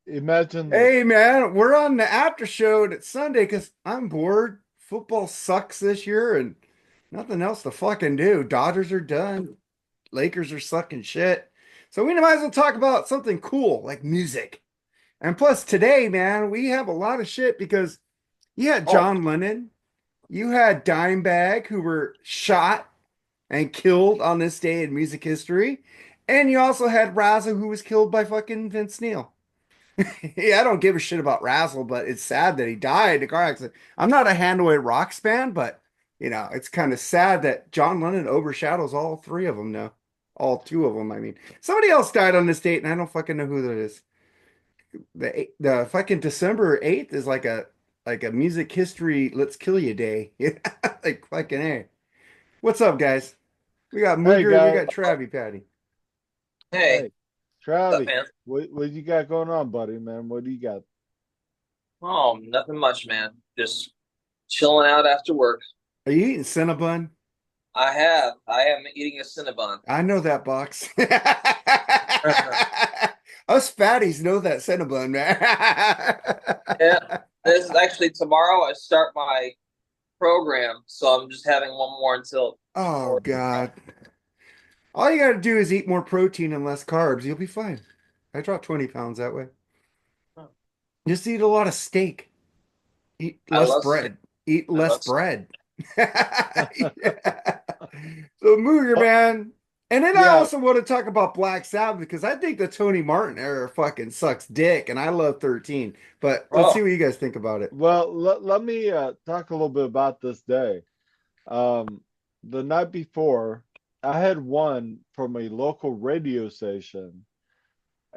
Imagine this. Hey man, we're on the after show and it's Sunday because I'm bored. Football sucks this year and nothing else to fucking do. Dodgers are done. Lakers are sucking shit. So we might as well talk about something cool like music. And plus today, man, we have a lot of shit because you had Oh, John Lennon, you had Dimebag who were shot and killed on this day in music history, and you also had Razzle who was killed by fucking Vince Neil. Yeah, I don't give a shit about Razzle, but it's sad that he died in a car accident. I'm not a Hanoi Rocks fan, but it's kind of sad that John Lennon overshadows all three of them now. All two of them, I mean. Somebody else died on this date, and I don't fucking know who that is. The fucking December 8th is like a music history let's kill you day. Yeah, like fucking A. What's up, guys? We got hey Mooger and we guys. got Travie Patty. Hey, Hey, what's up, Travi. man? What you got going on, buddy, man? What do you got? Oh, nothing much, man. Just chilling out after work. Are you eating Cinnabon? I am eating a Cinnabon. I know that box. Us fatties know that Cinnabon, man. Yeah, this is actually tomorrow. I start my program, so I'm just having one more until Oh four. God. All you gotta do is eat more protein and less carbs. You'll be fine. I dropped 20 pounds that way. Just eat a lot of steak. Eat I less love steak. bread. Eat I less love steak. bread. Yeah. So Mooger, Oh, man. And then I yeah. also want to talk about Black Sabbath because I think the Tony Martin era fucking sucks dick, and I love 13. But let's see Oh, what you guys think about it. Well, let me talk a little bit about this day. Um, the night before, I had won from a local radio station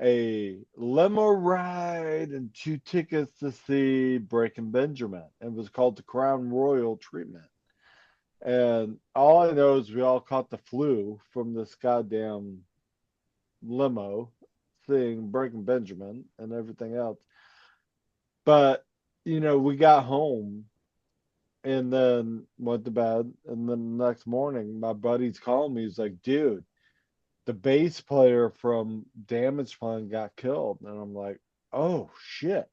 a limo ride and 2 tickets to see Breaking Benjamin. It was called the Crown Royal Treatment. And all I know is we all caught the flu from this goddamn limo seeing Breaking Benjamin and everything else. But, we got home and then went to bed. And then the next morning, my buddy's calling me. He's like, dude, the bass player from Damage Plan got killed. And I'm like, oh, shit.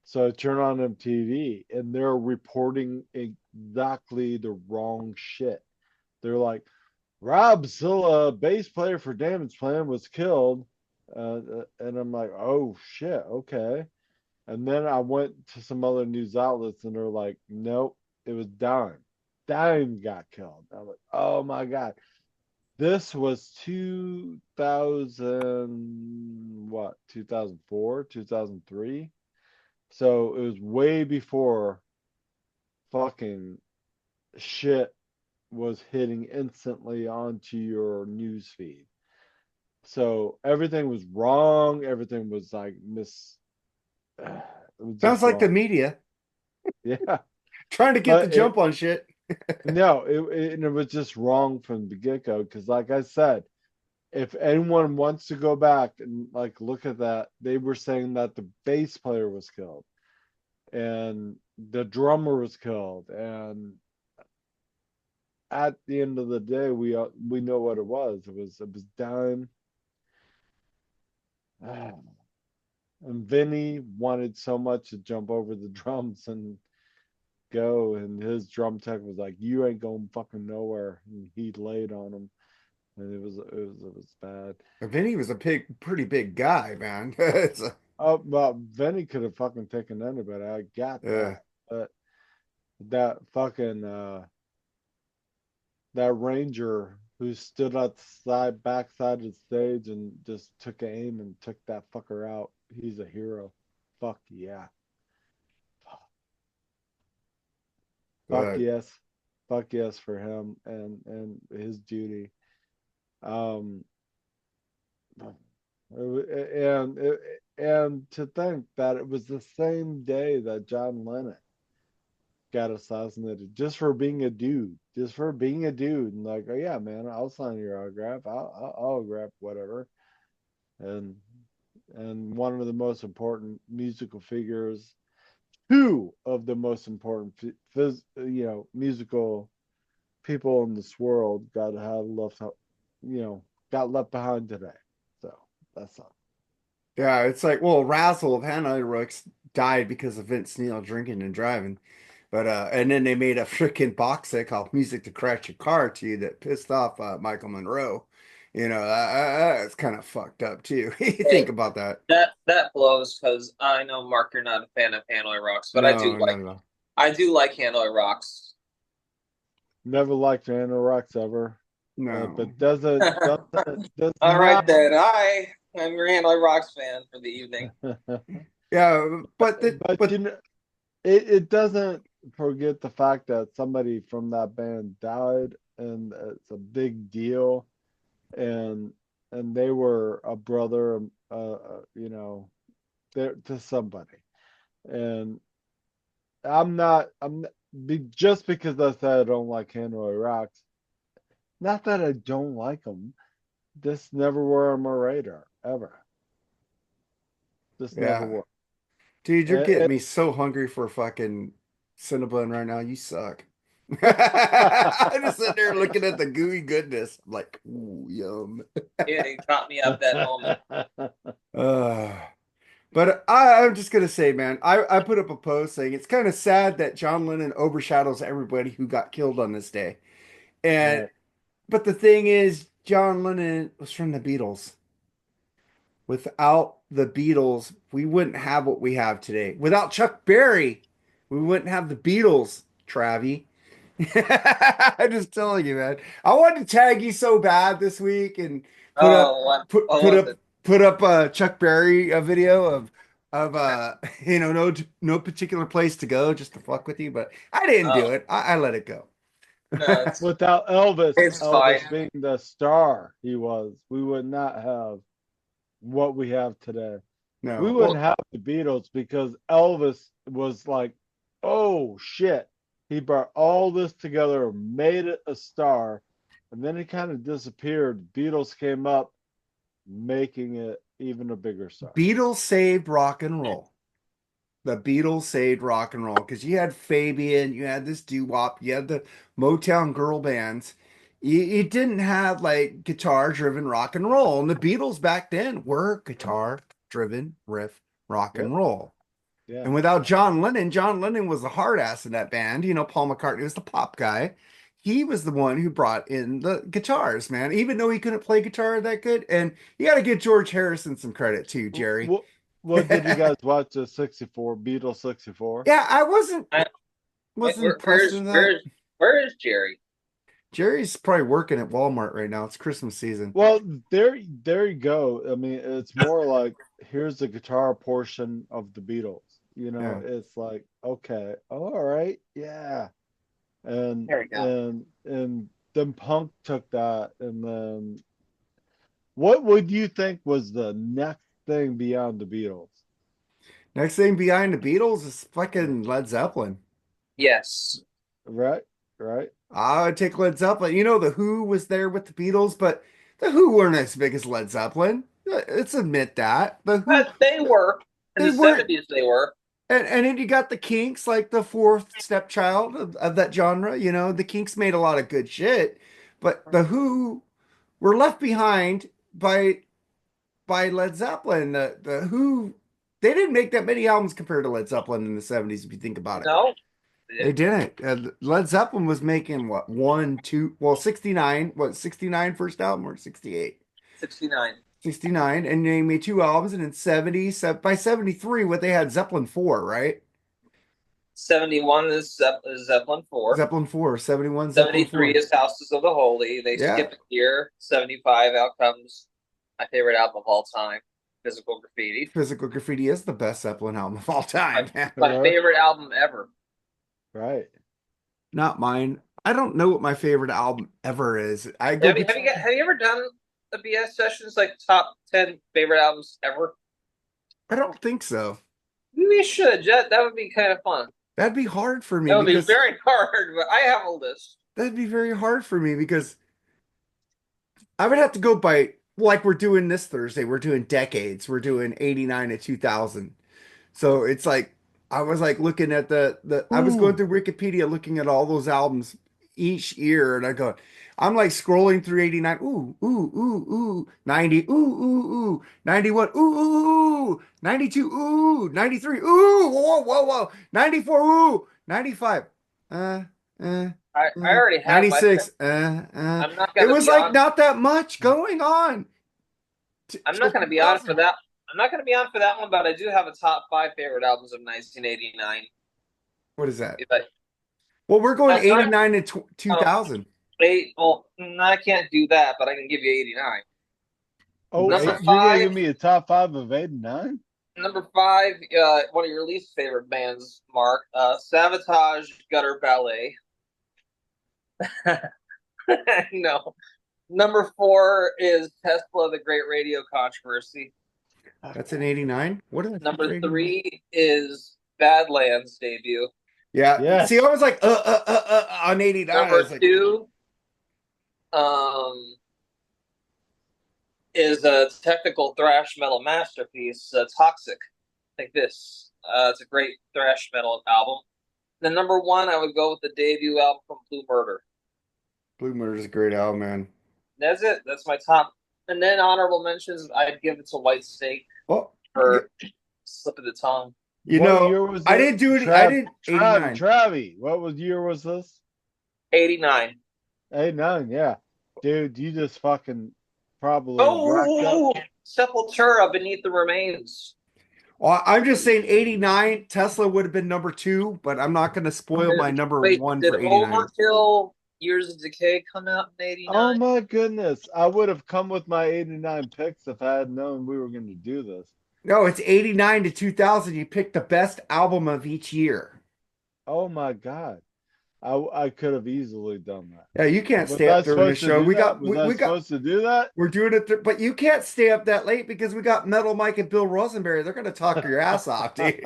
So I turn on MTV and they're reporting exactly the wrong shit. They're like, Rob Zilla, bass player for Damage Plan, was killed. And I'm like, oh shit, okay. And then I went to some other news outlets and they're like, nope, it was Dime. Dime got killed. I'm like, oh my God. This was 2000, what, 2004, 2003? So it was way before fucking shit was hitting instantly onto your news feed. So everything was wrong. Everything was like it was Sounds just like the wrong. media Yeah, trying to get the but jump on shit. no, it was just wrong from the get go. Because like I said, if anyone wants to go back and like look at that, they were saying that the bass player was killed and the drummer was killed, and at the end of the day, we know what it was. It was Dime. And Vinny wanted so much to jump over the drums and go, and his drum tech was like, "You ain't going fucking nowhere," and he laid on him, and it was bad. Vinny was a pretty big guy, man. It's Oh, well, Vinny could have fucking taken anybody. I got uh, that, but that fucking that ranger who stood outside backside of the stage and just took aim and took that fucker out. He's a hero. Fuck yeah. Fuck uh, yes. Fuck yes for him and his duty. Um, and and to think that it was the same day that John Lennon got assassinated just for being a dude, just for being a dude, and like, oh yeah, man, I'll sign your autograph, I'll autograph whatever, and one of the most important musical figures, two of the most important, musical people in this world got left behind today. So that's all. Yeah, it's like, well, Razzle of Hanoi Rooks died because of Vince Neil drinking and driving. But and then they made a freaking box set called Music to Crash Your Car to you that pissed off Michael Monroe. It's kind of fucked up too. You think Hey, about that. that blows because I know Mark, you're not a fan of Hanoi Rocks, but No, not at all. I do like Hanoi Rocks. Never liked Anorex ever. No. But does All right not. then, I'm your Hanoi Rocks fan for the evening. Yeah, But but it doesn't forget the fact that somebody from that band died, and it's a big deal, and they were a brother, there to somebody, and I'm not, just because I said I don't like Hanoi Rocks, not that I don't like them, this never were on my radar ever. This never yeah. were. Dude, you're getting And, me so hungry for fucking Cinnabon right now. You suck. I just sit there looking at the gooey goodness. I'm like, ooh, yum. It caught me at that moment. Uh, but I'm just gonna say, man, I put up a post saying it's kind of sad that John Lennon overshadows everybody who got killed on this day. And right. but the thing is, John Lennon was from the Beatles. Without the Beatles, we wouldn't have what we have today. Without Chuck Berry, we wouldn't have the Beatles, Travie. I'm just telling you, man. I wanted to tag you so bad this week and put up Oh, what? put What put was up it? put up a Chuck Berry video of no particular place to go just to fuck with you, but I didn't do Oh, it. I let it go. no, it's Without Elvis, it's fine. Elvis being the star he was, we would not have what we have today. We No. wouldn't Well, have the Beatles because Elvis was like, oh shit. He brought all this together, made it a star, and then he kind of disappeared. Beatles came up, making it even a bigger star. Beatles saved rock and roll. The Beatles saved rock and roll because you had Fabian, you had this doo-wop, you had the Motown girl bands. You didn't have like guitar-driven rock and roll. And the Beatles back then were guitar-driven riff rock and Yep. roll. Yeah. And without John Lennon was the hard ass in that band. Paul McCartney was the pop guy. He was the one who brought in the guitars, man, even though he couldn't play guitar that good. And you got to give George Harrison some credit too, Jerry. What did you guys watch the 64, Beatles 64? Yeah, I wasn't I, wasn't where, impressed with that. where is Jerry? Jerry's probably working at Walmart right now. It's Christmas season. Well, there you go. I mean, it's more like here's the guitar portion of the Beatles. Yeah. It's like, okay, all right, yeah. And There we go. then Punk took that, and then what would you think was the next thing beyond the Beatles? Next thing behind the Beatles is fucking Led Zeppelin. Yes. Right, right. I would take Led Zeppelin. The Who was there with the Beatles, but the Who weren't as big as Led Zeppelin. Let's admit that. The Who, But they were. In they the weren't. 70s, they were. And then you got the Kinks, like the fourth stepchild of that genre. The Kinks made a lot of good shit, but the Who were left behind by Led Zeppelin. The Who, they didn't make that many albums compared to Led Zeppelin in the 70s, if you think about it. No, they They didn't. didn't. Led Zeppelin was making what, one, two, well, 69, what, 69 first album or 68? 69. 69, and they made two albums, and in 70, by 73, what they had Zeppelin 4, right? 71 is Zeppelin 4. Zeppelin 4, 71, Zeppelin 73 4. is Houses of the Holy. They Yeah, skip a year. 75 out comes my favorite album of all time, Physical Graffiti. Physical Graffiti is the best Zeppelin album of all My, time, man. my Right, favorite album ever. right. Not mine. I don't know what my favorite album ever is. I go between. Have you ever done the BS sessions like top 10 favorite albums ever? I don't think so. We should. That would be kind of fun. That'd be hard for me That would be because very hard, but I have a list. that'd be very hard for me because I would have to go by like we're doing this Thursday. We're doing decades. We're doing 89 to 2000. So it's like I was like looking at the I was going Ooh, through Wikipedia looking at all those albums each year and I go, I'm like scrolling through 89. Ooh, ooh, ooh, ooh. 90. Ooh, ooh, ooh. 91. Ooh, ooh, ooh. 92. Ooh. 93. Ooh. Whoa, whoa, whoa. 94. Ooh. 95. Uh, uh, I already have my pick. 96. I'm not It gonna was be like on. not that much going on I'm till not gonna be on for 2000. that. I'm not gonna be on for that one, but I do have a top 5 favorite albums of 1989. What is that? If I, Well, we're going not 89 to um, 2000. Well, I can't do that, but I can give you 89. Oh, Number you're gonna five, give me a top 5 of 89? number five. One of your least favorite bands, Mark. Sabotage, Gutter Ballet. No. Number 4 is Tesla, the Great Radio Controversy. That's an 89. What did I pick for Number 89? 3 is Badlands debut. Yeah. See, Yes. I was like, on 89. I Number was like, 2 is a technical thrash metal masterpiece, Toxic. Like this. It's a great thrash metal album. Then number 1, I would go with the debut album from Blue Murder. Blue Murder is a great album, man. That's it. That's my top. And then honorable mentions, I'd give it to White Snake Well, for Slip of the Tongue. What year was I it? didn't do it. I didn't 89. Travi, what year was this? 89. 89, yeah. Dude, you just fucking probably racked up. Oh, Sepultura, Beneath the Remains. Well, I'm just saying 89. Tesla would have been number 2, but I'm not going to spoil my number Wait, 1 did for 89. Overkill Years of Decay come out in Oh 89? my goodness. I would have come with my 89 picks if I had known we were going to do this. No, it's 89 to 2000. You picked the best album of each year. Oh my God. I could have easily done that. Yeah, you can't Was stay I up during the supposed to show. do We that? got Was I we got supposed to do that? We're doing it, but you can't stay up that late because we got Metal Mike and Bill Rosenberry. They're going to talk your ass off, dude.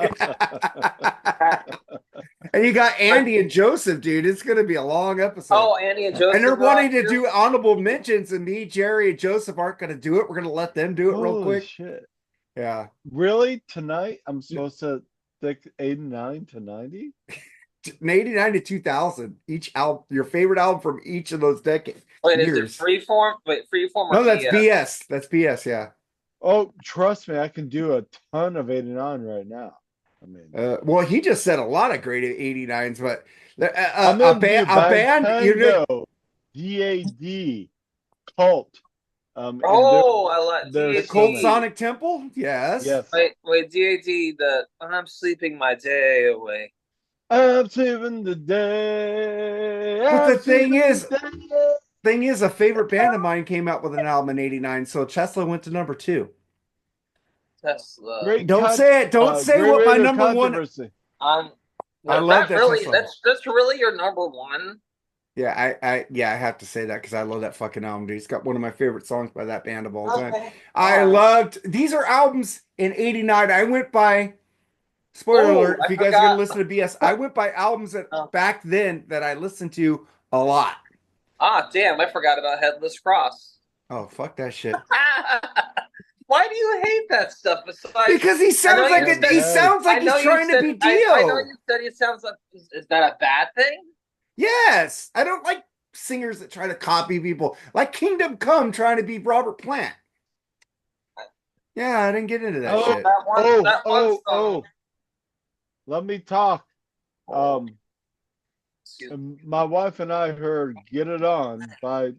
And you got Andy and Joseph, dude. It's going to be a long episode. Oh, Andy and Joseph. And they're are on wanting to too? do honorable mentions, and me, Jerry, and Joseph aren't going to do it. We're going to let them do it real Holy quick. shit. Yeah. Really? Tonight I'm supposed to pick 89 to 90? 89 to 2000. Each album, your favorite album from each of those decades. Wait, years. is it Freeform? Wait, Freeform or No, that's BS? BS. That's BS, yeah. Oh, trust me, I can do a ton of 89 right now. I mean, Well, he just said a lot of great 89s, but I'm a gonna band, do a band, you know, Tango, DAD, Cult. And Oh, I like there's the DAD. so Cold many. Sonic Temple, yes. Yes. Wait, DAD, the I'm sleeping my day away. I'm saving the day. But the I'm thing saving is, the a favorite band of mine came out with an album in '89, so Tesla went to number 2. Tesla. day. Don't say it. Don't say Great what my radio number 1. controversy. I love that really. Tesla. That's really your number 1. Yeah, I have to say that because I love that fucking album, dude. It's got one of my favorite songs by that band of all time. Okay. I loved these are albums in '89. I went by spoiler alert, if I you guys are gonna forgot. listen to BS, I went by albums that back then that I listened to a lot. Ah, damn! I forgot about Headless Cross. Oh, fuck that shit. Why do you hate that stuff? Besides, Because he sounds like he's trying to be Dio. I know you said he sounds like. Is that a bad thing? Yes, I don't like singers that try to copy people, like Kingdom Come trying to be Robert Plant. Yeah, I didn't get into that shit. That one song. Oh. Let me talk. My wife and I heard "Get It On" by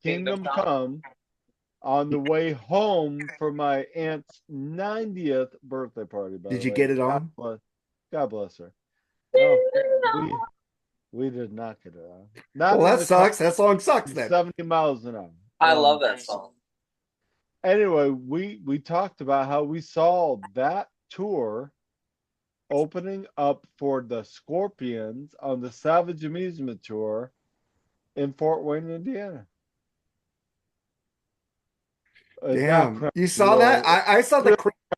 Kingdom Come on the way home for my aunt's 90th birthday party. Did you get it on? God bless her. No, we did not get it on. Well, that sucks. That song sucks then. 70 miles an hour. I love that song. Anyway, we talked about how we saw that tour opening up for the Scorpions on the Savage Amusement Tour in Fort Wayne, Indiana. Damn, you saw that? I saw the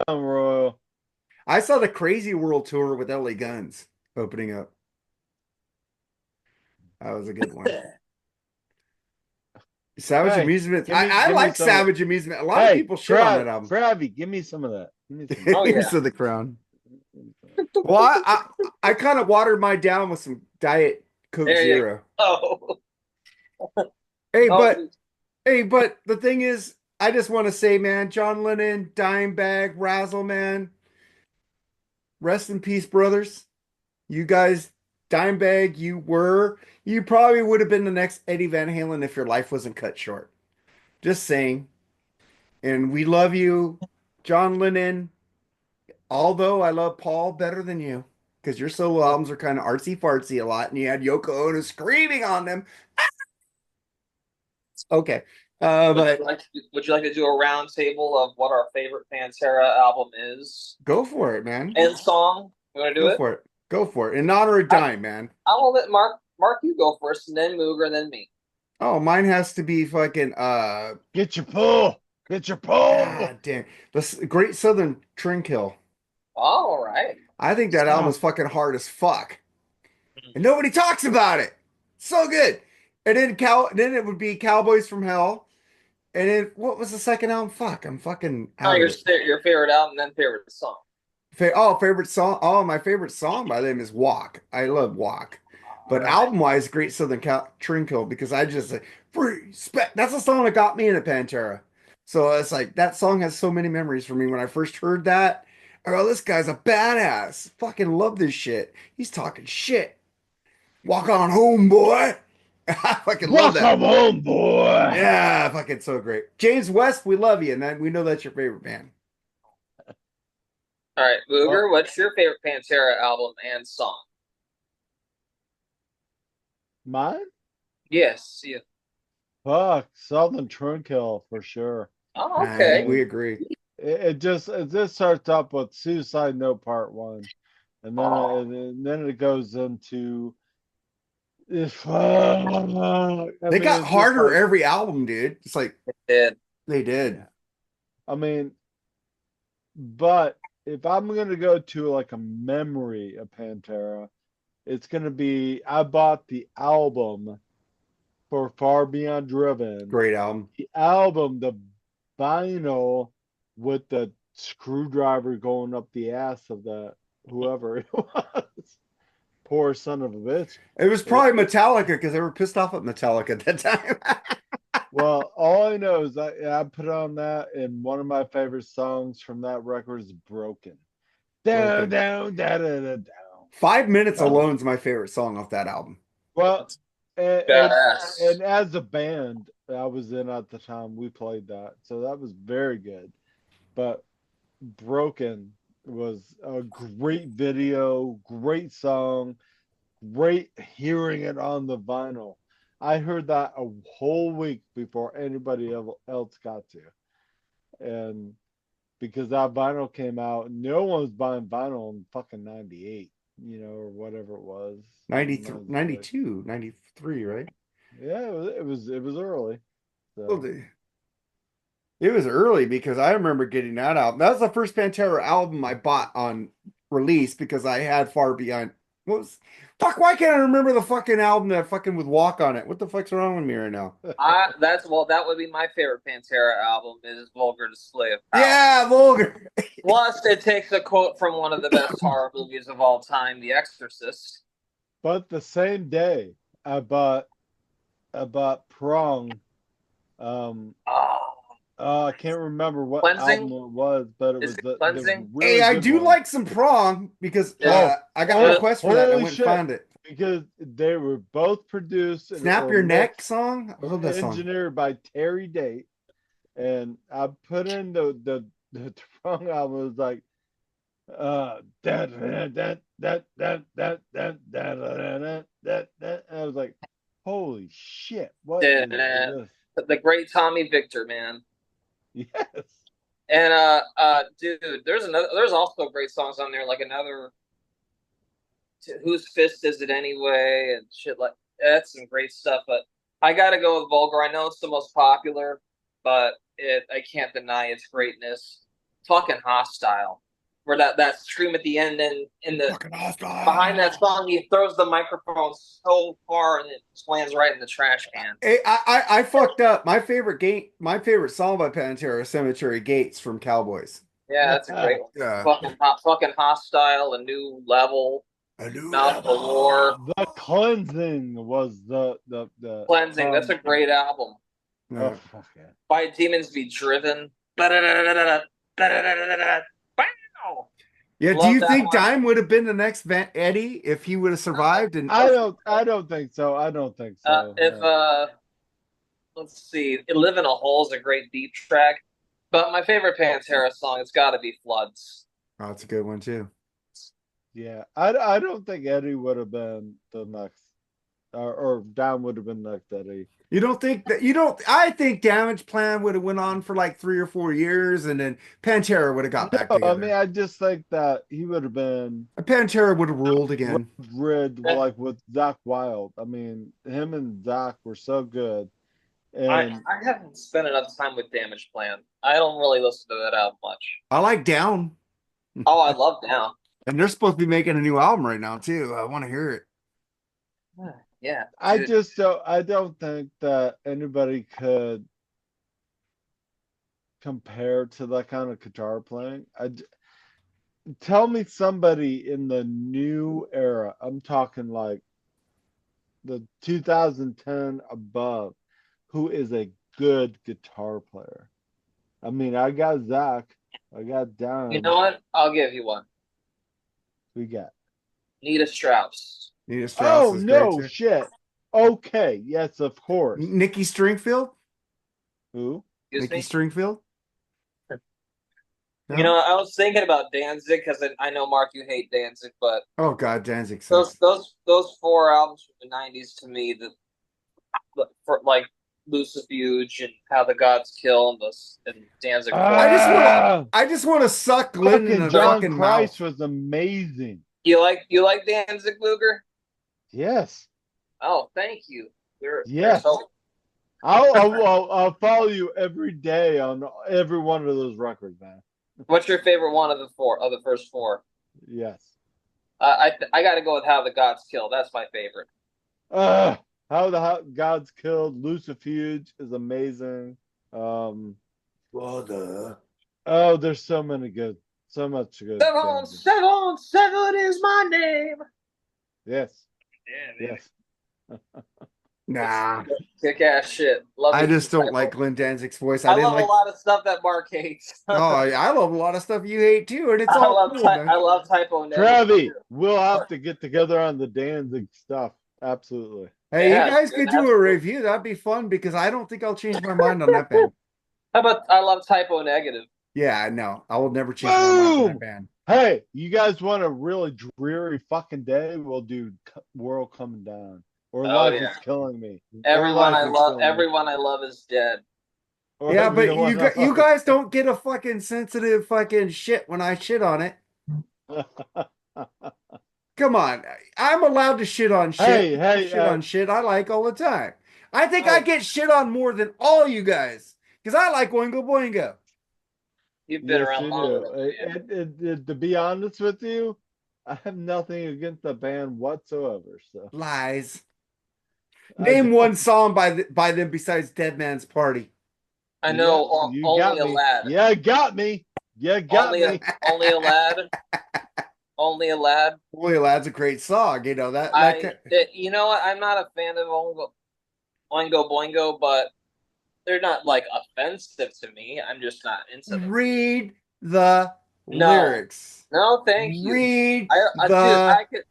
Royal. I saw the Crazy World tour with LA Guns opening up. That was a good one. Savage Amusement. I like Savage Amusement. A lot of people shit on that album. Travi, give me some of that. Use of the Crown. Well, I kind of watered mine down with some Diet Coke Zero. Oh. Hey, Oh, but hey, but the thing is, I just want to say, man, John Lennon, Dimebag, Razzle, man, rest in peace, brothers. You guys, Dimebag, you probably would have been the next Eddie Van Halen if your life wasn't cut short. Just saying. And we love you, John Lennon. Although I love Paul better than you, because your solo albums are kind of artsy fartsy a lot, and you had Yoko Ono screaming on them. Okay, but would you like to do a round table of what our favorite Pantera album is go for it, man. and song? You want to do Go it? for it. Go for it. In honor of I Dime, man. I will let Mark you go first, and then Mooger, and then me. Oh, mine has to be fucking Get your pull. Get your pull. God damn. The Great Southern Trendkill. All right. I think that album is fucking hard as fuck. And nobody talks about it. So good. And then it would be Cowboys from Hell. And then what was the second album? Fuck, I'm fucking Oh, out of it. your favorite album, then favorite song. Favorite song. Oh, my favorite song by them is Walk. I love Walk. All But right. album-wise, Great Southern Trendkill because I just respect. That's the song that got me into Pantera. So it's like that song has so many memories for me. When I first heard that, I go, "This guy's a badass. Fucking love this shit. He's talking shit. Walk on home, boy." I fucking love that. Welcome home, boy. Yeah, fucking so great. James West, we love you, and we know that's your favorite band. All right, Well, Mooger, what's your favorite Pantera album and song? mine? Yes, yeah. Fuck, Southern Trunkill for sure. Oh, I okay. We mean, agree. it just starts up with Suicide Note Part One, and then Oh, it goes into if I They mean got it's just harder like every album, dude. It's like it did. they did. yeah. I mean, but if I'm gonna go to like a memory of Pantera, it's gonna be I bought the album for Far Beyond Driven. Great album. The album, the vinyl with the screwdriver going up the ass of the whoever it was. Poor son of a bitch. It was It- probably Metallica because they were pissed off at Metallica at that time. well, all I know is I put on that, and one of my favorite songs from that record is Broken. Down, Broken. down, down, down, down. 5 Minutes Oh. alone is my favorite song off that album. Well, and, and Badass. and as a band I was in at the time, we played that, so that was very good. But Broken was a great video, great song, great hearing it on the vinyl. I heard that a whole week before anybody else got to. And because that vinyl came out, no one was buying vinyl in fucking 98, or whatever it was. 93, 96. 92, 93, right? Yeah, it was early. Well, So it was early because I remember getting that album. That was the first Pantera album I bought on release because I had Far Beyond. What was fuck? Why can't I remember the fucking album that fucking with Walk on it? What the fuck's wrong with me right now? That would be my favorite Pantera album is Vulgar Display of Power. Yeah, Vulgar. Plus, it takes a quote from one of the best horror movies of all time, The Exorcist. but the same day I bought Prong. Um, Oh, I can't remember what album Cleansing? it was, but it Is was it the Cleansing? really Hey, I good do one. like some Prong because Yeah. I got a Oh, request for that and I holy went and shit! found it. Because they were both produced Snap or Your Neck mixed song. I or love that song. engineered by Terry Date, and I put in the Prong album. It was like that that that that that that that. I was like, holy shit! What is this? The great Tommy Victor, man. Yes. And dude, there's also great songs on there, like another Whose Fist Is It Anyway and shit like that's some great stuff. But I gotta go with Vulgar. I know it's the most popular, but I can't deny its greatness. Fucking Hostile. Where that scream at the end and in the Fucking hostile. behind that song he throws the microphone so far and it lands right in the trash can. Hey, I fucked up. My favorite song by Pantera is Cemetery Gates from Cowboys. Yeah, that's a great one. Yeah. Fucking Hostile, A New Level. A new Mouth of War, The Cleansing was the Cleansing. That's a great album. Oh fuck yeah. By Demons Be Driven. Ba-da-da-da-da-da, ba-da-da-da-da-da. Wow. Yeah, do Love you that think one. Dime would have been the next Eddie if he would have survived? And I don't think so. I don't think so. If let's see, Live in a Hole is a great deep track, but my favorite Pantera song has got to be Floods. oh, that's a good one too. Yeah, I don't think Eddie would have been the next, or Don would have been next Eddie. You don't think that you don't? I think Damage Plan would have went on for like 3 or 4 years, and then Pantera would have got back No, I mean together. I just think that he would have been Pantera would have ruled again. rid like with Zach Wild. I mean, him and Zach were so good, and I haven't spent enough time with Damage Plan. I don't really listen to that album much. I like Down, Oh, I love Down. and they're supposed to be making a new album right now too. I want to hear it. Yeah, I dude. just don't. I don't think that anybody could compare to that kind of guitar playing. Tell me somebody in the new era. I'm talking like the 2010 above, who is a good guitar player. I mean, I got Zach, I got Don. You know what? I'll give you one. We got. Nita Strauss. Nita Strauss Oh is great no, too. shit. Okay, yes, of course. Nikki Stringfield. Who? Excuse Nikki me? Stringfield. No? You know, I was thinking about Danzig because I know, Mark, you hate Danzig, but Oh God, Danzig those sucks. those those four albums from the '90s to me, for like Lucifuge and How the Gods Kill and Danzig Ah, I just want to suck Glenn in fucking the John fucking Christ mouth. was amazing. You like Danzig, Luger? Yes, Oh, thank you. There's yes. hope. I'll follow you every day on every one of those records, man. What's your favorite one of the first four? Yes. I got to go with How the Gods Kill. That's my favorite. How God's Killed, Lucifuge is amazing. Brother. Oh, there's so many good, so much good. 777 is my name. Yes, Yeah, yes. Nah, kick ass shit. Love I me just some don't Typo. like Glenn Danzig's voice. I love a lot of stuff that Mark hates. Oh, I love a lot of stuff you hate too, and it's all cool, man. I love Typo Negative. Travi, we'll have to get together on the Danzig stuff. Absolutely. Hey, Yeah, you guys could do a absolutely. review. That'd be fun because I don't think I'll change my mind on that band. How about I love Typo Negative? Yeah, I know. I will never change my mind on that Boom! band. Hey, you guys want a really dreary fucking day? We'll do World Coming Down. Or Oh, Life yeah. is Killing me. Everyone I Life is love, Killing Me. everyone I love is dead. Or Yeah, but know what? you guys don't get a fucking sensitive fucking shit when I shit on it. Come on. I'm allowed to shit on shit. Hey, Shit on shit I like all the time. I think I get shit on more than all you guys because I like Oingo Boingo. You've been yes, around you longer do. than me. To be honest with you, I have nothing against the band whatsoever. So Lies. I Name don't- one song by them besides Dead Man's Party. I know you only got a me. lad. Yeah, got me. You got me. Only a lad. Only a lad. Boy, that's a great song. You know that. You know what? I'm not a fan of Oingo Boingo, but they're not like offensive to me. I'm just not into them. Read the lyrics. No, thank you. Read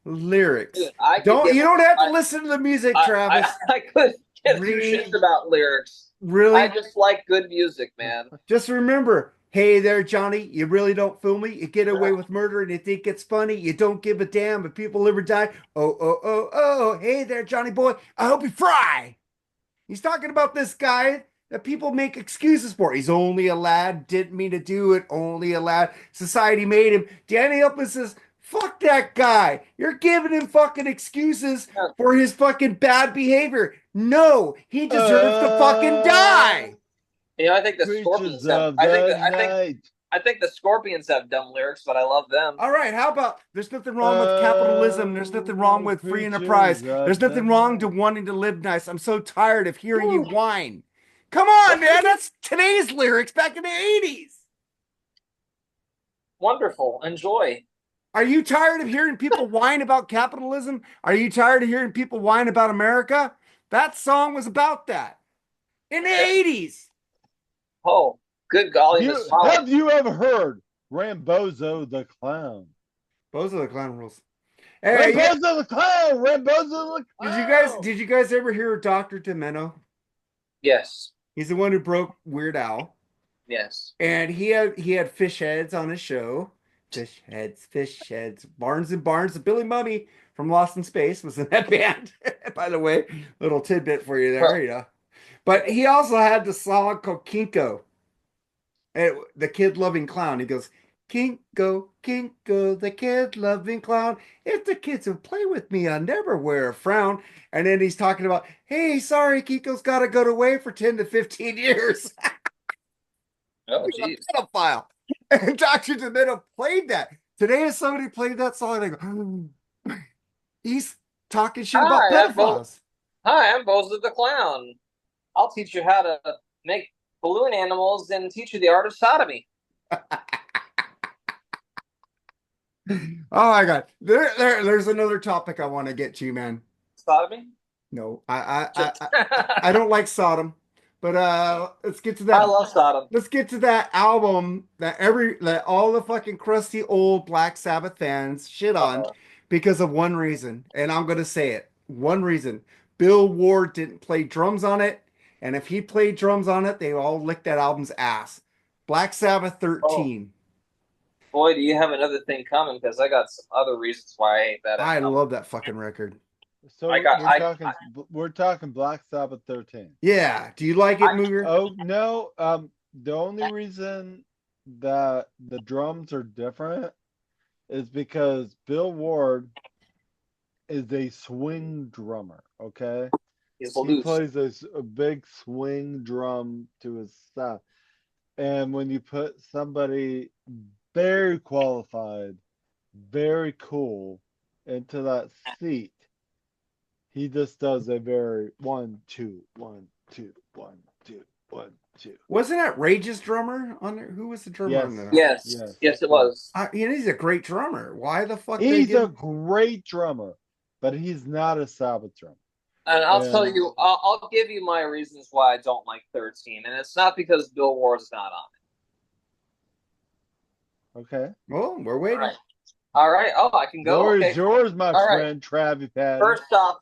lyrics. Dude, You don't have to listen to the music, Travis. I could give two shits about lyrics. Really? I just like good music, man. Just remember, hey there, Johnny, you really don't fool me. You get away with murder and you think it's funny. You don't give a damn if people live or die. Oh, hey there, Johnny boy. I hope you fry. He's talking about this guy that people make excuses for. He's only a lad, didn't mean to do it, only a lad. Society made him. Danny Elfman says, fuck that guy. You're giving him fucking excuses for his fucking bad behavior. No, he deserves to fucking die. You know, I think the Scorpions have. I think the Scorpions have dumb lyrics, but I love them. All right, how about there's nothing wrong with capitalism. There's nothing wrong with free enterprise. There's nothing wrong to wanting to live nice. I'm so tired of hearing you whine. Come on, man. That's today's lyrics back in the 80s. Wonderful. Enjoy. Are you tired of hearing people whine about capitalism? Are you tired of hearing people whine about America? That song was about that in the 80s. Oh, good golly, Miss You Molly. have you ever heard Rambozo the Clown? Those are the clown rules. Hey, yeah. Rambozo the Clown! Rambozo the Clown! Did you guys ever hear of Dr. Demento? Yes, He's the one who broke Weird Al. yes. And he had fish heads on his show. Fish heads, Barnes and Barnes. Billy Mummy from Lost in Space was in that band. By the way, little tidbit for you there, you know. But he also had the song called Kinko, the kid loving clown. He goes, Kinko, Kinko, the kid loving clown. If the kids will play with me, I'll never wear a frown. And then he's talking about, hey, sorry, Kinko's got to go away for 10 to 15 years. Oh, He's a geez. pedophile. And Dr. Demento played that. Today, if somebody played that song, I go, he's talking shit about Hi, I'm Bo. pedophiles. Hi, I'm Bozo the Clown. I'll teach you how to make balloon animals and teach you the art of sodomy. Oh my God. There's another topic I want to get to, man. Sodomy? No, I, I, Just- I, I don't like Sodom, but let's get to I that. love Sodom. Let's get to that album that all the fucking crusty old Black Sabbath fans shit on Uh-oh. because of one reason, and I'm gonna say it. One reason. Bill Ward didn't play drums on it, and if he played drums on it, they all licked that album's ass. Black Sabbath Oh, 13. boy, do you have another thing coming because I got some other reasons why I hate that I album. love that fucking record. I So got we're talking Black Sabbath 13. Yeah. Do you like it, I Mooger? Oh no, the only reason that the drums are different is because Bill Ward is a swing drummer, okay? he's He loose. plays a big swing drum to his stuff. And when you put somebody very qualified, very cool into that seat, he just does a very 1, 2, 1, 2, 1, 2, 1, 2. Wasn't that Rage's drummer on there? Who was the drummer on Yes, there? Yes, yes, yes, it yes. was. He's a great drummer. Why the fuck they He's give a him? great drummer, but he's not a Sabbath drummer. And I'll tell And you, I'll give you my reasons why I don't like 13, and it's not because Bill Ward's not on okay, Oh, we're it. All waiting. right, all right. Oh, I can go. floor is Okay, yours, my all right. friend Travi Patty. First off,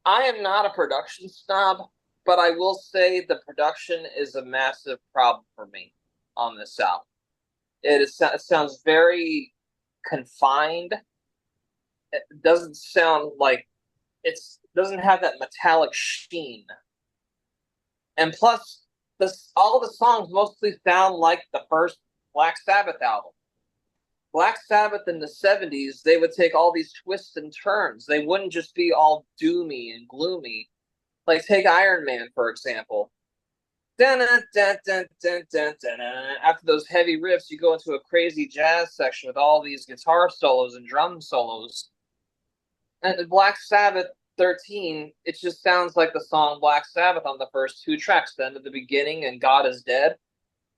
I am not a production snob, but I will say the production is a massive problem for me on this album. It sounds very confined. It doesn't sound like it's doesn't have that metallic sheen. And plus, all the songs mostly sound like the first Black Sabbath album. Black Sabbath in the 70s, they would take all these twists and turns. They wouldn't just be all doomy and gloomy. Like, take Iron Man, for example. After those heavy riffs, you go into a crazy jazz section with all these guitar solos and drum solos. And Black Sabbath 13, it just sounds like the song Black Sabbath on the first two tracks, then at the beginning and God is Dead.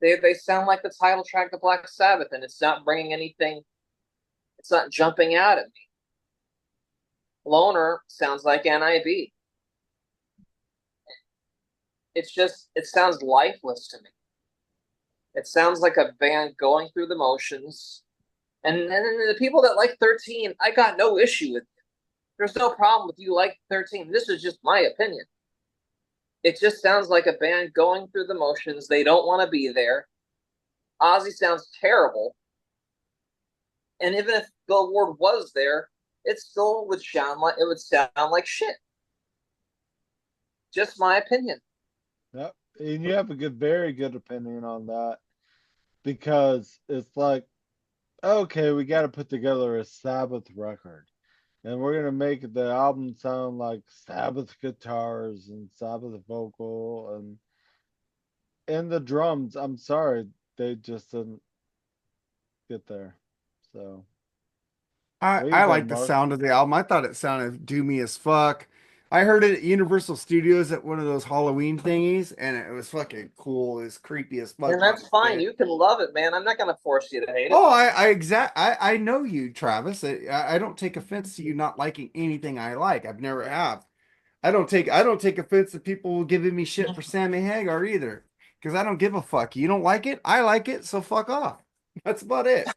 They sound like the title track of Black Sabbath, and it's not bringing anything, it's not jumping out at me. Loner sounds like NIB. It sounds lifeless to me. It sounds like a band going through the motions. And the people that like 13, I got no issue with it. There's no problem with you like 13. This is just my opinion. It just sounds like a band going through the motions. They don't want to be there. Ozzy sounds terrible. And even if Bill Ward was there, it still would sound like shit. Just my opinion. Yep. And you have a very good opinion on that because it's like, okay, we got to put together a Sabbath record. And we're gonna make the album sound like Sabbath guitars and Sabbath vocal and the drums. I'm sorry, they just didn't get there. So I what do you I think, like the Mark? sound of the album. I thought it sounded doomy as fuck. I heard it at Universal Studios at one of those Halloween thingies, and it was fucking cool. It was creepy as fuck. And that's fine. You can love it, man. I'm not gonna force you to hate it. Oh, I know you, Travis. I don't take offense to you not liking anything I like. I've never have. I don't take offense to people giving me shit for Sammy Hagar either. Because I don't give a fuck. You don't like it, I like it, so fuck off. That's about it.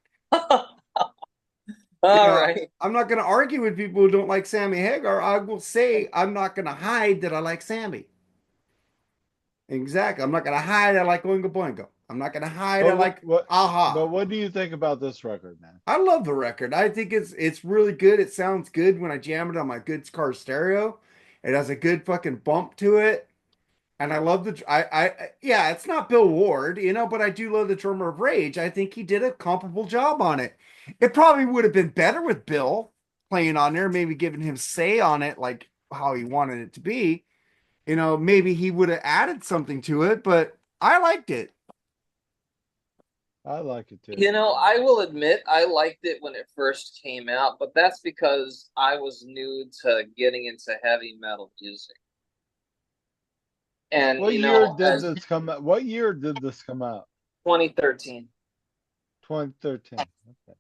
All right. I'm not gonna argue with people who don't like Sammy Hagar. I will say I'm not gonna hide that I like Sammy. Exactly. I'm not gonna hide I like Oingo Boingo. I'm not gonna hide I But like but Aha. what do you think about this record, man? I love the record. I think it's really good. It sounds good when I jam it on my good car stereo. It has a good fucking bump to it. And I love yeah, it's not Bill Ward, but I do love the drummer of Rage. I think he did a comparable job on it. It probably would have been better with Bill playing on there, maybe giving him say on it, like how he wanted it to be. Maybe he would have added something to it, but I liked it. I like it too. I will admit I liked it when it first came out, but that's because I was new to getting into heavy metal music. And What year did this come out? What year did this come out? 2013. 2013. Okay.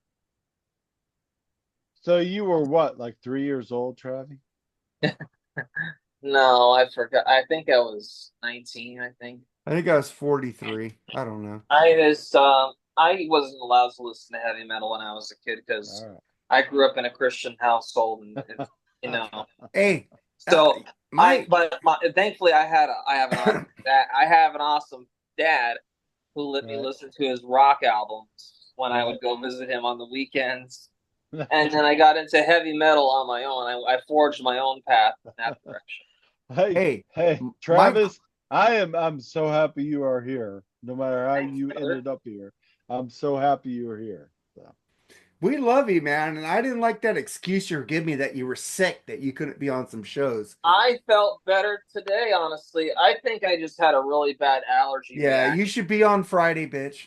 So you were what, like 3 years old, Travi? No, I forgot. I think I was 19, I think. I think I was 43. I don't know. I wasn't allowed to listen to heavy metal when I was a kid because All I grew up in a Christian household, and Hey, So my thankfully I have an awesome dad. I have an awesome dad who let me right. listen to his rock albums when I would go visit him on the weekends. And then I got into heavy metal on my own. I forged my own path in that direction. Hey, hey, my Travis, I'm so happy you are here. No matter how Thanks, you brother. ended up here, I'm so happy you are here. So. we love you, man, and I didn't like that excuse you gave me that you were sick, that you couldn't be on some shows. I felt better today, honestly. I think I just had a really bad allergy Yeah, you reaction. should be on Friday, bitch.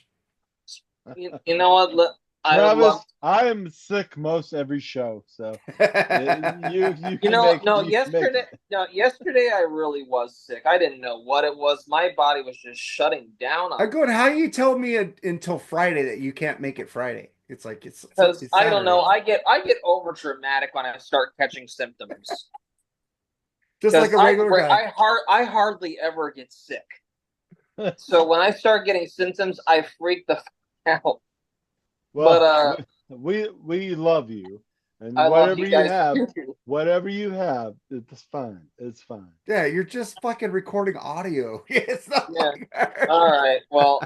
You know what? I would love. Travis, I am sick most every show, so you can No, make yesterday, it. no, yesterday I really was sick. I didn't know what it was. My body was just shutting down I on me go, how you tell me until Friday that you can't make it Friday? It's like because it's I don't know. Saturday, I get over dramatic when I start catching symptoms just like because a regular guy. I hardly ever get sick. So when I start getting symptoms, I freak the fuck out. But Well, we love you, and I love you guys too. whatever you have, it's fine. It's fine. Yeah, you're just fucking recording audio. It's not Yeah. like that. All right. Well,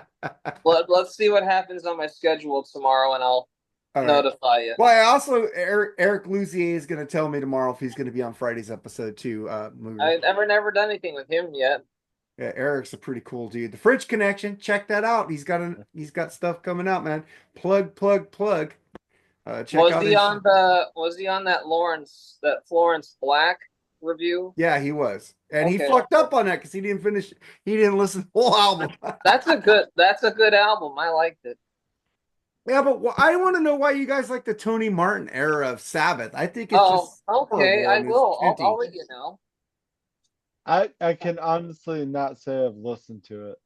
let's see what happens on my schedule tomorrow, and I'll All right. notify you. Well, I also Eric Luzier is going to tell me tomorrow if he's going to be on Friday's episode too. Mooger. I've never done anything with him yet. Yeah, Eric's a pretty cool dude. The Fridge Connection, check that out. He's got stuff coming out, man. Plug, plug, plug. Check Was out he his. on that Florence Black review? Yeah, he was, and he Okay. fucked up on that because he didn't finish. He didn't listen to the whole album. That's a good album. I liked it. Yeah, but I want to know why you guys like the Tony Martin era of Sabbath. I think it's Oh, just okay. horrible I and it's will. I'll stinty. let you know. I can honestly not say I've listened to it.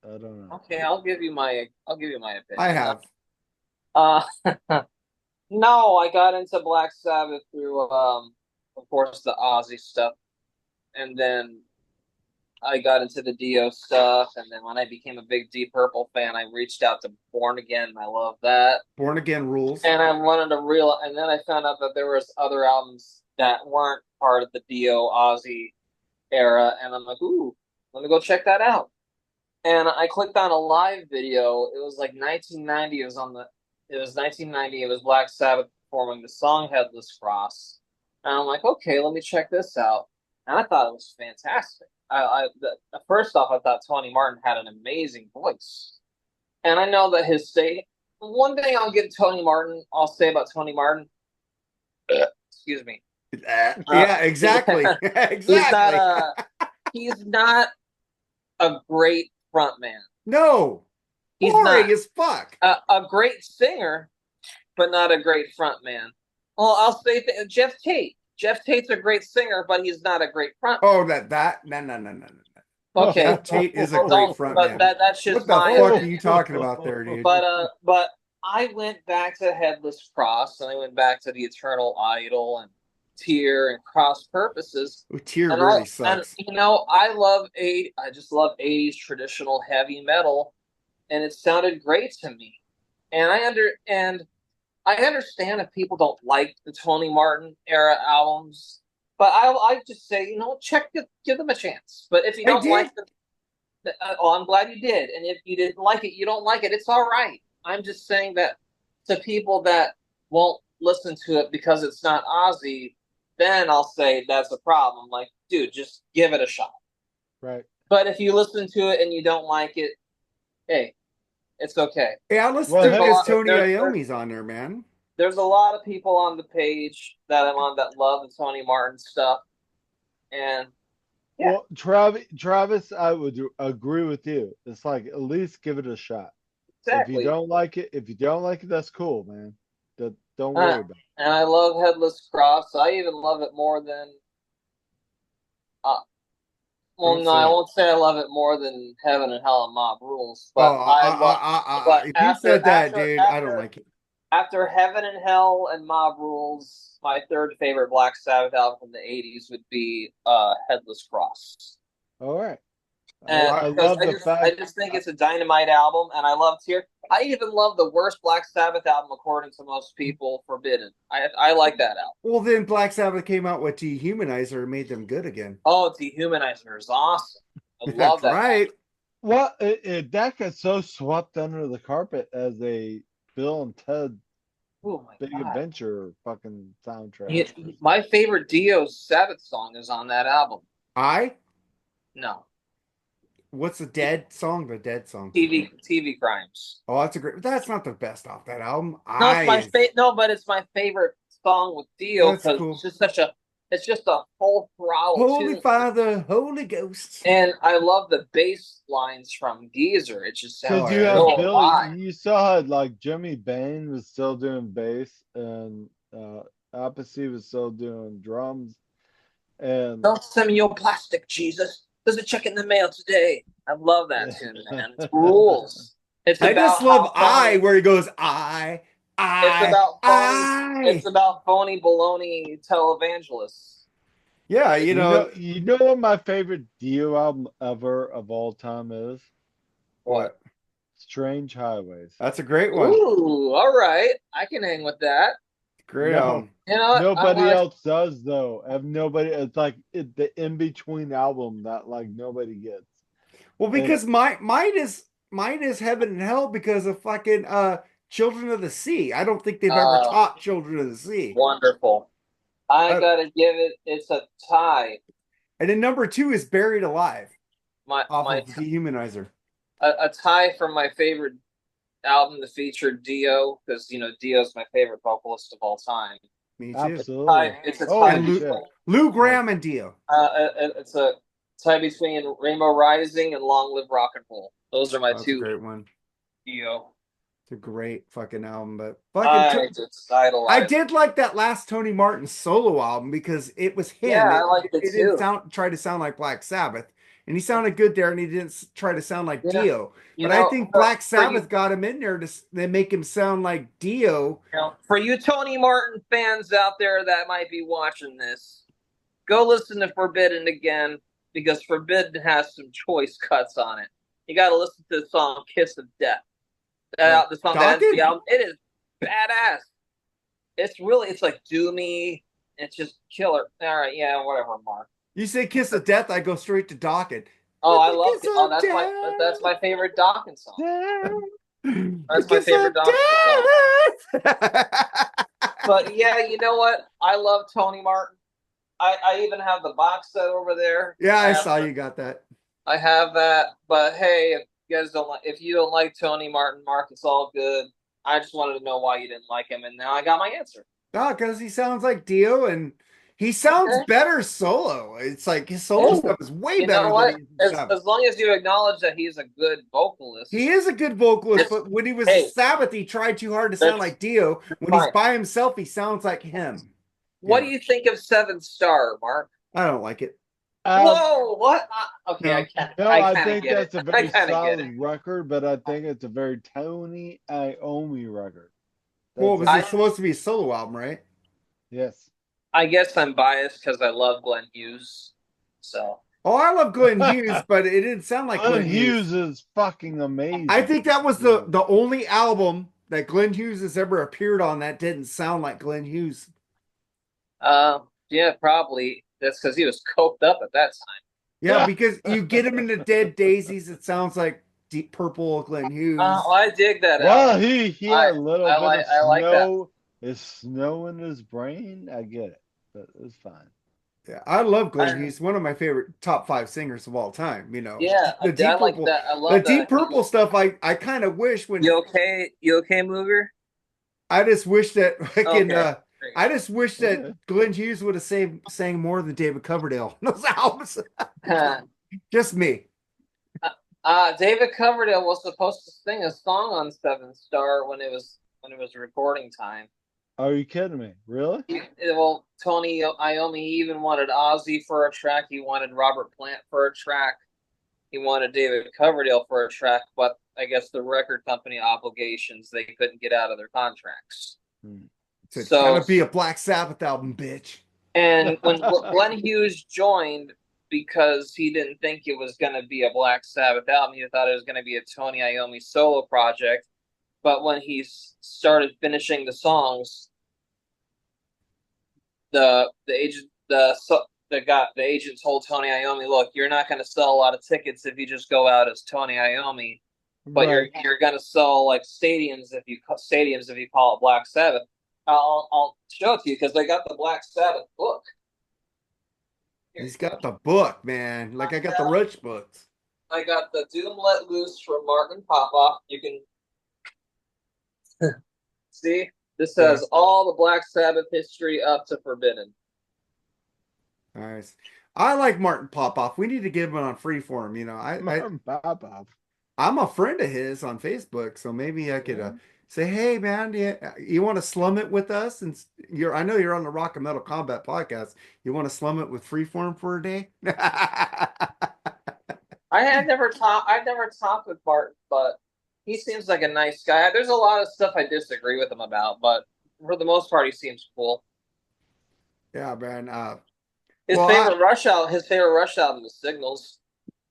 I don't know. Okay, I'll give you my I opinion. have. Uh, no, I got into Black Sabbath through of course the Ozzy stuff, and then I got into the Dio stuff, and then when I became a big Deep Purple fan, I reached out to Born Again, and I love that. Born Again rules. And I wanted to real, and then I found out that there was other albums that weren't part of the Dio Ozzy era, and I'm like, ooh, let me go check that out. And I clicked on a live video. It was like 1990. It was 1990. It was Black Sabbath performing the song "Headless Cross," and I'm like, okay, let me check this out. And I thought it was fantastic. First off, I thought Tony Martin had an amazing voice, and I know that his state. One thing I'll say about Tony Martin. Excuse me. Yeah, exactly. He's not Exactly. he's not a great front man. No. He's Boring not as fuck. a great singer, but not a great front man. Well, I'll say Jeff Tate. Jeff Tate's a great singer, but he's not a great front. Oh, no. Okay, Jeff Tate is a well, great don't. front But man. that's just What the my fuck are opinion. you talking about there, dude? But I went back to Headless Cross, and I went back to the Eternal Idol and Tear and Cross Purposes. Oh, Tear And really and sucks. I just love 80s traditional heavy metal, and it sounded great to me. And I understand if people don't like the Tony Martin era albums, but I just say, give them a chance. But if you I don't did. like them, well, I'm glad you did. And if you didn't like it, you don't like it. It's all right. I'm just saying that to people that won't listen to it because it's not Ozzy, then I'll say that's a problem. Like, dude, just give it a shot. Right. But if you listen to it and you don't like it, hey, it's okay. Yeah, let's Well, do hey, because Tony Iommi's on there, man. There's a lot of people on the page that I'm on that love the Tony Martin stuff. And yeah. Well, Travis, I would agree with you. It's like at least give it a shot. Exactly. If you don't like it, that's cool, man. Don't worry about it. And I love Headless Cross. I even love it more than. Well, no, I won't say I love it more than Heaven and Hell and Mob Rules. But if you said that, dude, I don't like it. After Heaven and Hell and Mob Rules, my third favorite Black Sabbath album from the '80s would be Headless Cross. All right. And I love the fact. I just think it's a dynamite album, and I love Tear. I even love the worst Black Sabbath album, according to most people, Forbidden. I like that album. Well, then Black Sabbath came out with Dehumanizer and made them good again. Oh, Dehumanizer is awesome. I love That's that. right. Well, that got so swept under the carpet as a Bill and Ted Big Adventure fucking soundtrack. My favorite Dio Sabbath song is on that album. No. What's the Dead song? The Dead song. TV Crimes. Oh, that's not the best off that album. No, but it's my favorite song with Dio because cool. it's just a full throttle Holy tune. Father, Holy Ghost. And I love the bass lines from Geezer. It just sounds you have Billy. You saw like Jimmy Bain was still doing bass, and Appice was still doing drums. And don't send me your plastic, Jesus. There's a check in the mail today. I love that tune, man. It's rules. I just love where he goes, It's about phony baloney televangelists. Yeah, you know what my favorite Dio album ever of all time is? What? Strange Highways. That's a great one. Ooh, all right. I can hang with that. Great album. Nobody else does though. It's like the in between album that like nobody gets. Well, because mine is Heaven and Hell because of fucking Children of the Sea. I don't think they've ever taught Children of the Sea. Wonderful. I gotta give it's a tie. And then number 2 is Buried Alive. Off of Dehumanizer. A tie for my favorite album to feature Dio, because Dio's my favorite vocalist of all time. Me too. Absolutely. It's a tie. Lou Gramm and Dio. It's a tie between Rainbow Rising and Long Live Rock and Roll. Those are my two. Great one. Dio. It's a great fucking album, but I did like that last Tony Martin solo album because it was him. Yeah, I liked it too. Didn't try to sound like Black Sabbath, and he sounded good there, and he didn't try to sound like Dio. But I think Black Sabbath got him in there to make him sound like Dio. For you Tony Martin fans out there that might be watching this, go listen to Forbidden again, because Forbidden has some choice cuts on it. You got to listen to the song "Kiss of Death." The song that's the album. It is badass. It's like doomy. It's just killer. All right, yeah, whatever, Mark. You say "Kiss of Death," I go straight to Dokken. Oh, I love it. Oh, that's my favorite Dokken song. That's my favorite Dokken song. But yeah, you know what? I love Tony Martin. I even have the box set over there. Yeah, I saw you got that. I have that. But hey, if you don't like Tony Martin, Mark, it's all good. I just wanted to know why you didn't like him, and now I got my answer. No, because he sounds like Dio, and he sounds better solo. It's like his solo stuff is way better than as long as you acknowledge that he's a good vocalist. He is a good vocalist, but when he was Sabbath, he tried too hard to sound like Dio. When he's by himself, he sounds like him. What do Yeah. you think of Seventh Star, Mark? I don't like it. Um, Whoa, what? Okay, No. no, I I kind of think get it. that's a I very kind of get solid it. record, but I think it's a very Tony Iommi record. Well, That's was it. I it supposed to be a solo album, right? Yes. I guess I'm biased because I love Glenn Hughes. So Oh, I love Glenn Hughes, but it didn't sound like Glenn Glenn Hughes. Hughes is fucking I amazing. think that was Yeah. the only album that Glenn Hughes has ever appeared on that didn't sound like Glenn Hughes. yeah, probably that's because he was coked up at that time. Yeah, because you get him into Dead Daisies, it sounds like Deep Purple Glenn Hughes. I dig that Well, album. he I had a little I bit like of I like that. snow. Is snow in his brain? I get it, but it's fine. Yeah, I love Glenn I, Hughes, one of my favorite top five singers of all time. yeah, I like that. I The love Deep that. Purple stuff. I kind of wish when You okay? You okay, Mooger? I just wish that fucking Okay. Great. I just wish that Okay. Glenn Hughes would have sang more than David Coverdale in those albums. Just me. David Coverdale was supposed to sing a song on Seven Star when it was recording time. Are you kidding me? Really? Well, Tony Iommi even wanted Ozzy for a track. He wanted Robert Plant for a track. He wanted David Coverdale for a track, but I guess the record company obligations they couldn't get out of their contracts. Hmm. It's gotta So, be a Black Sabbath album, bitch. and when Glenn Hughes joined, because he didn't think it was going to be a Black Sabbath album, he thought it was going to be a Tony Iommi solo project. But when he started finishing the songs, the agent the agent told Tony Iommi, "Look, you're not going to sell a lot of tickets if you just go out as Tony Iommi, but Right. you're going to sell like stadiums if you call it Black Sabbath." I'll show it to you because I got the Black Sabbath book. Here He's you go. got the book, man. Like I got the Rush books. I got the Doom Let Loose from Martin Popoff. You can see this Yeah. has all the Black Sabbath history up to Forbidden. Nice. I like Martin Popoff. We need to get him on Freeform. I'm a friend of his on Facebook, so maybe I could Yeah. say, "Hey, man, you want to slum it with us?" And I know you're on the Rock and Metal Combat podcast. You want to slum it with Freeform for a day? I've never talked with Martin, but he seems like a nice guy. There's a lot of stuff I disagree with him about, but for the most part, he seems cool. Yeah, man. His Well, His favorite Rush album is Signals,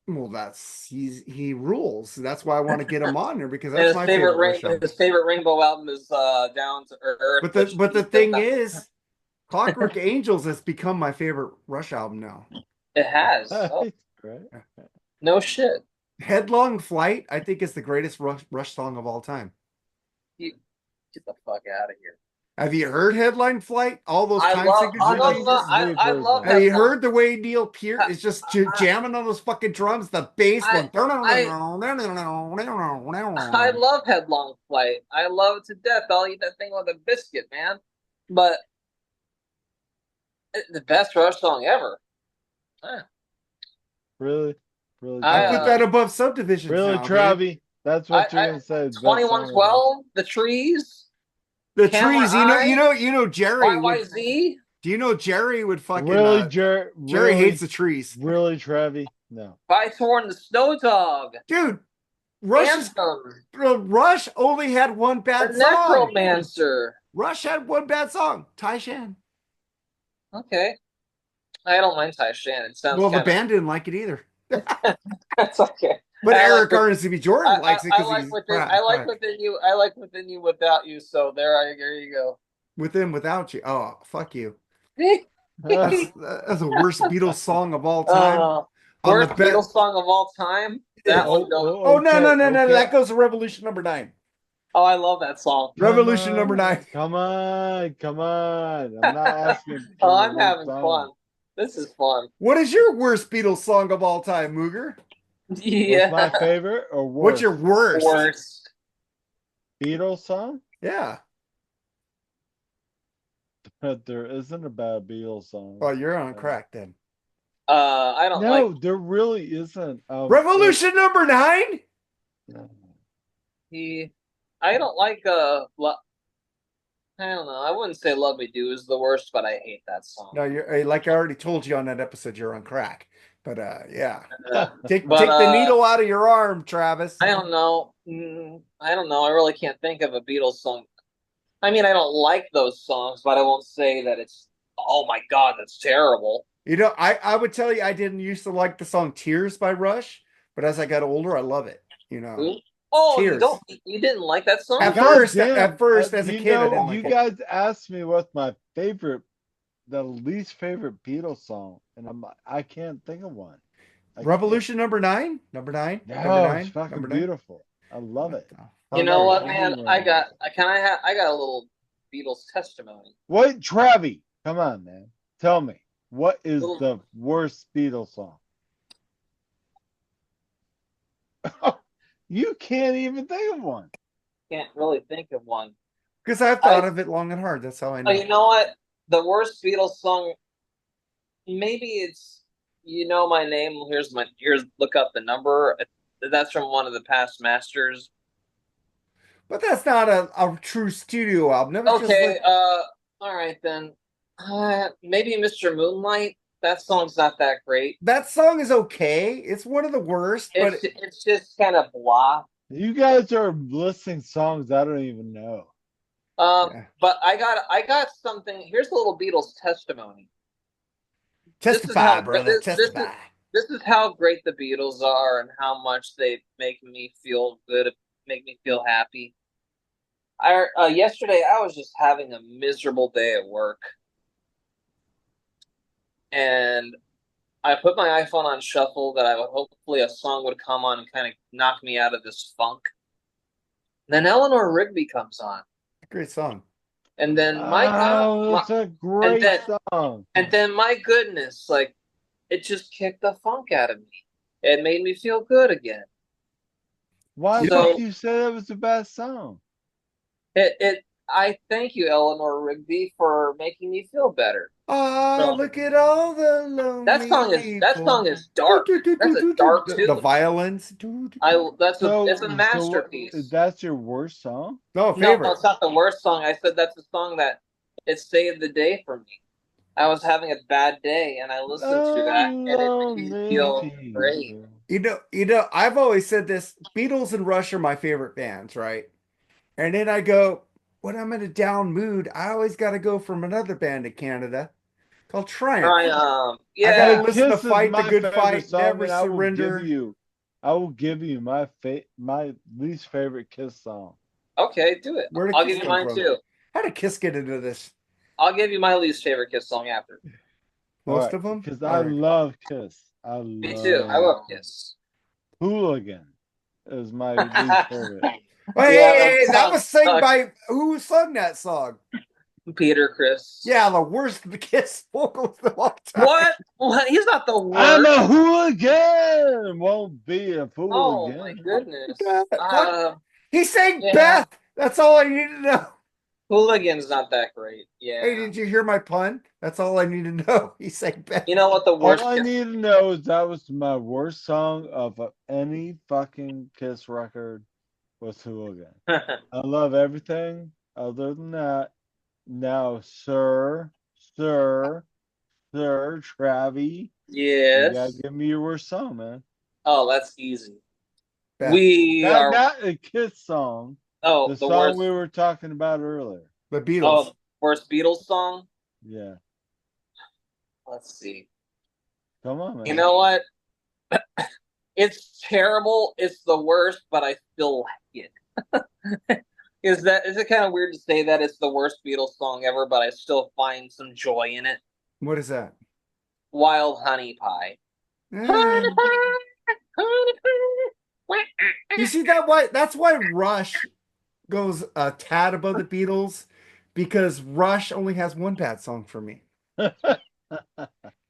he rules. That's why I want to get him on there because and that's my favorite Rush album. his favorite Rainbow album is Down to Earth. But the thing is, Clockwork Angels has become my favorite Rush album now. It has. Oh, Right. no shit. Headlong Flight, I think, is the greatest Rush song of all time. Get the fuck out of here. Have you heard Headline Flight? All those I time love. signature changes? I love Have that you song. heard the way Neil Peart is just jamming on those fucking drums? The bass I going. I love Headlong Flight. I love it to death. I'll eat that thing with a biscuit, man. But the best Rush song ever. Really? Really? I put that Travis? above Subdivisions Really, now, dude. Travi? That's what you're gonna say. Best song ever. 2112, The Trees, The Camera Trees, Eye, Jerry would. YYZ. Do you know Jerry would fucking? Really, Jerry really, hates the trees, really, Travi? No. By Thorn the Snow Dog, dude. Anthem, Rush only had one The bad song. Necromancer. Rush had one bad song. Tai Shan. Okay, I don't mind Tai Shan. It sounds Well, the kind of. band didn't like it either. That's okay. But I Eric like Arnsby Jordan likes it because he's I like within you. I like within you without you. So there you go. with him without you. Oh, fuck you. Uh, That's the worst Beatles song of all time. On Worst Beatles song of all time. That one goes. Oh no, okay. that goes to Revolution number 9. Oh, I love that song. Revolution number 9. Come on. I'm not asking. Oh, I'm having fun. This is fun. What is your worst Beatles song of all time, Mooger? Yeah. What's my favorite or worst? What's your worst? Worst. Beatles song? Yeah. But there isn't a bad Beatles song. Oh, you're on crack then. I don't like. No, there really isn't. Revolution number 9? I don't like I don't know. I wouldn't say "Love Me Do" is the worst, but I hate that song. No, you're like I already told you on that episode, you're on crack. But yeah. Uh, Take but take the needle out of your arm, Travis. I don't know. I don't know. I really can't think of a Beatles song. I mean, I don't like those songs, but I won't say that it's, oh my God, that's terrible. I would tell you I didn't used to like the song Tears by Rush, but as I got older, I love it. Who? Oh, Tears. you didn't like that song? At God first, damn. at first, as a You kid, I know, didn't you like it. guys asked me what's my favorite, the least favorite Beatles song, and I can't think of one. I can't. Revolution number nine? Number nine? Number No, it's nine? fucking Number nine? beautiful. I love What it. the You fuck? know Never what, give man? you one. I got a little Beatles testimony. Wait, Travi, come on, man. Tell me, what is Little, the worst Beatles song? You can't even think of one. can't really think of one. Because I've thought I, of it long and hard. That's how I oh, know. you know what? The worst Beatles song, maybe it's "You Know My Name." Here's look up the number. That's from one of the past masters. But that's not a true studio album. That was just Okay, like all right then. Maybe Mr. Moonlight. That song's not that great. that song is okay. It's one of the worst, but It's just kind of blah. You guys are listing songs I don't even know. yeah. But I got something. Here's a little Beatles testimony. This is Testify, how brother. Testify. this is how great the Beatles are and how much they make me feel good, make me feel happy. Yesterday I was just having a miserable day at work, and I put my iPhone on shuffle that I would hopefully a song would come on and kind of knock me out of this funk. Then Eleanor Rigby comes on, Great song. and then my God, Oh, that's a and great then song. and then my goodness, like it just kicked the funk out of me. It made me feel good again. Why You would know, So you say that was the best song? I thank you, Eleanor Rigby, for making me feel better. oh, So look at all the lonely that people. song is dark. That's a dark The tune. violins. It's a So masterpiece. that's your worst song? No, No, favorite. it's not the worst song. I said that's a song that it saved the day for me. I was having a bad day and I listened to Oh, that and it made me lonely feel great. people. I've always said this. Beatles and Rush are my favorite bands, right? And then I go, when I'm in a down mood, I always got to go from another band in Canada called Triumph. I got to Hey, Yeah. listen to Kiss is Fight the my Good favorite Fight, song, Never and Surrender. I will give you my least favorite Kiss song. Okay, do it. Where did I'll Kiss give you come mine from? too. How did Kiss get into this? I'll give you my least favorite Kiss song after. All Most right, of them? because All I right. love Kiss. I Me too. I love love Kiss. Hooligan is my least favorite. Oh, hey, Yeah, hey, that hey, that song was sung sucks. by who sung that song? Peter Chris. Yeah, the worst Kiss vocals of all time. What? What? He's not the I'm worst. a hooligan. Won't be a fool Oh my again. goodness. Fuck. He sang Yeah. Beth. That's all I need to know. Hooligan's not that great. Hey, Yeah. did you hear my pun? That's all I need to know. He sang Beth. You know what the All worst I Kiss? need to know is that was my worst song of any fucking Kiss record was Hooligan. I love everything other than that. Now, sir, Travi, you gotta Yes. give me your worst song, man. Oh, that's easy. Beth. We are. Not a Kiss song. Oh, The the song worst. we were talking about earlier. The Beatles. Oh, worst Beatles song. Yeah. Let's see. Come on, man. You know what? It's terrible. It's the worst, but I still like it. Is it kind of weird to say that it's the worst Beatles song ever, but I still find some joy in it? What is that? Wild Honey Pie. Eh. Honey pie, honey pie. You see that? Why? That's why Rush goes a tad above the Beatles because Rush only has one bad song for me.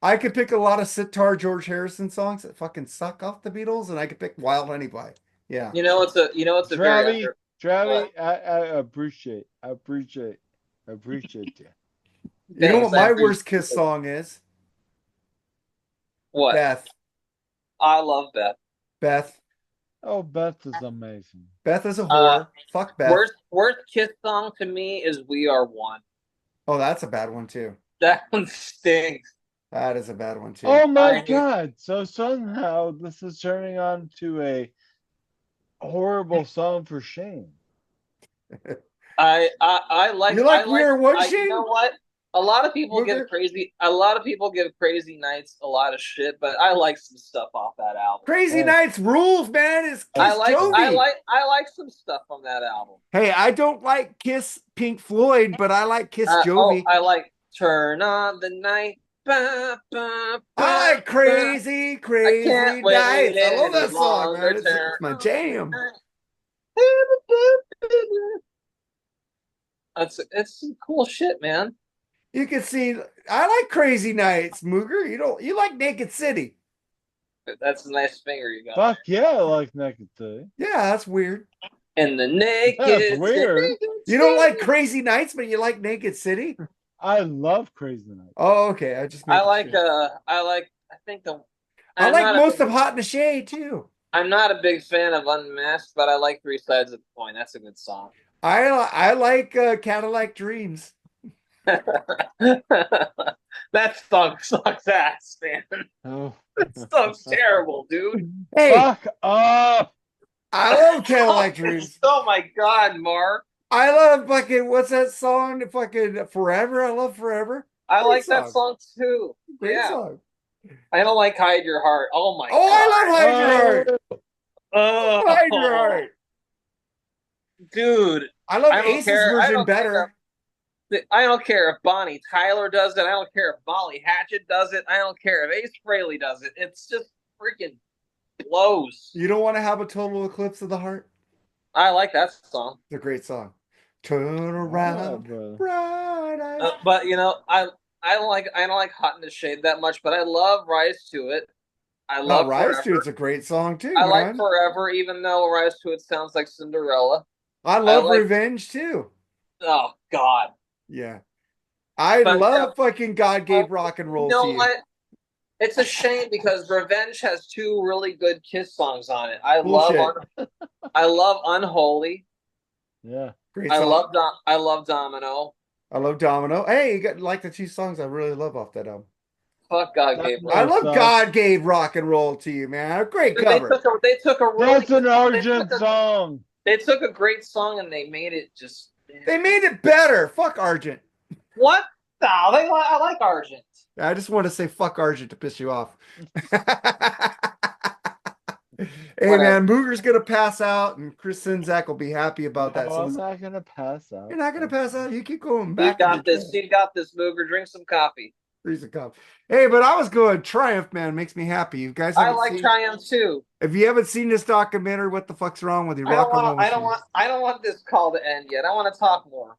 I could pick a lot of sitar George Harrison songs that fucking suck off the Beatles, and I could pick Wild Honey Pie. Yeah. It's a very under what? I appreciate you. You know Thanks, what I my appreciate worst Kiss it. song is? What? Beth. I love Beth. Beth. Oh, Beth is amazing. Beth is a Uh, whore. Fuck Beth. worst Kiss song to me is "We Are One." Oh, that's a bad one too. That one stinks. That is a bad one too. Oh my I God. So somehow this is turning on to a horrible song for Shane. I like You like We Are One, you know Shane? what? A lot of people Mooger? give Crazy Nights a lot of shit, but I like some stuff off that album. Crazy Hey. Nights rules, man. It's Kiss Jovi. I like some stuff from that album. Hey, I don't like Kiss Pink Floyd, but I like Kiss Jovi. I like Turn on the Night. Ba, ba, I like ba, ba. Crazy, I Crazy can't wait Nights. I love any that song, longer. man. It's my jam. It's some cool shit, man. You can see I like Crazy Nights, Mooger. You like Naked City. That's a nice finger you got. Fuck yeah, I like Naked City. Yeah, that's weird. And the That's naked weird. You don't like Crazy Nights, but you like Naked City? I love Crazy Night. Oh, okay. I just I make like sure. I think the I I'm like not most a of Hot in the Shade too. I'm not a big fan of Unmasked, but I like Three Sides of the Coin. That's a good song. I like Cadillac Dreams. That song sucks ass, man. Oh. That song's terrible, dude. Hey, Fuck off. I love Cadillac Dreams. Oh my god, Mark. I love fucking what's that song? Fucking Forever. I love Forever. I Great like that song. song too. Great Yeah. song. I don't like Hide Your Heart. Oh my Oh, god. I love Hide Your Heart. Oh, Hide Your Heart. dude. I love I don't Ace's care. version better. I don't care if Bonnie Tyler does it. I don't care if Molly Hatchet does it. I don't care if Ace Frehley does it. It's just freaking blows. You don't want to have a total eclipse of the heart? I like that song. It's a great song. Turn around, bro. bright eyes. But I don't like Hot in the Shade that much, but I love Rise to It. I Oh, love Rise to Forever. It's a great song too, I man. like Forever, even though Rise to It sounds like Cinderella. I love like- Revenge too. Oh God. Yeah. I But, love fucking God Gave Rock and Roll You know to You. what? It's a shame because Revenge has two really good Kiss songs on it. Bullshit. I love Unholy. Yeah. Great song. I love Domino. I love Domino. Hey, you got like the two songs I really love off that album. Fuck God Gave Yeah, I Rock. love so- God Gave Rock and Roll to You, man. A great cover. They took a really That's an Argent song. They took a great song and they made it just. They made it better. Fuck Argent. What? No, I like Argent. I just want to say fuck Argent to piss you off. Hey, Whatever. man, Mooger's going to pass out, and Chris Sinzak will be happy about that. No, So I'm not gonna pass out. you're not going to pass out. You keep going You back. got this. You got this, Mooger. Drink some coffee. Reason cup. Hey, but I was good. Triumph, man, makes me happy. You guys I haven't like seen, Triumph too. if you haven't seen this documentary, what the fuck's wrong with you? I Rock and roll. I don't want this call to end yet. I want to talk more.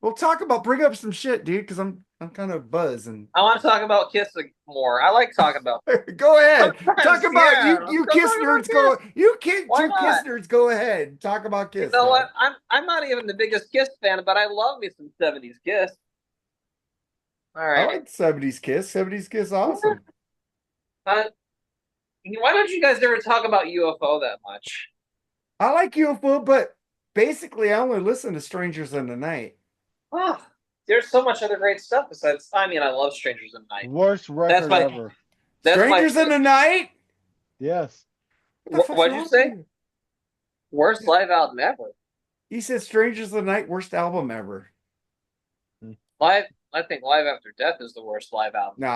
We'll bring up some shit, dude, because I'm kind of buzzed and I want to talk about Kiss more. I like talking about. go ahead. Sometimes, Talk about yeah. you Let's go Kiss talk about nerds go. Kiss. You Kiss Why Kiss not? nerds go ahead. Talk about Kiss. You know man. what? I'm not even the biggest Kiss fan, but I love me some '70s Kiss. All I right. like 70s Kiss. 70s Kiss awesome. Why don't you guys ever talk about UFO that much? I like UFO, but basically I only listen to Strangers in the Night. Oh, there's so much other great stuff besides. I mean, I love Strangers in the Night. Worst record my- ever. That's Strangers in the Night? Yes. What the fuck's What'd you wrong say? with you? Worst live album ever. He said Strangers in the Night, worst album ever. I think Live After Death is the worst live album. No.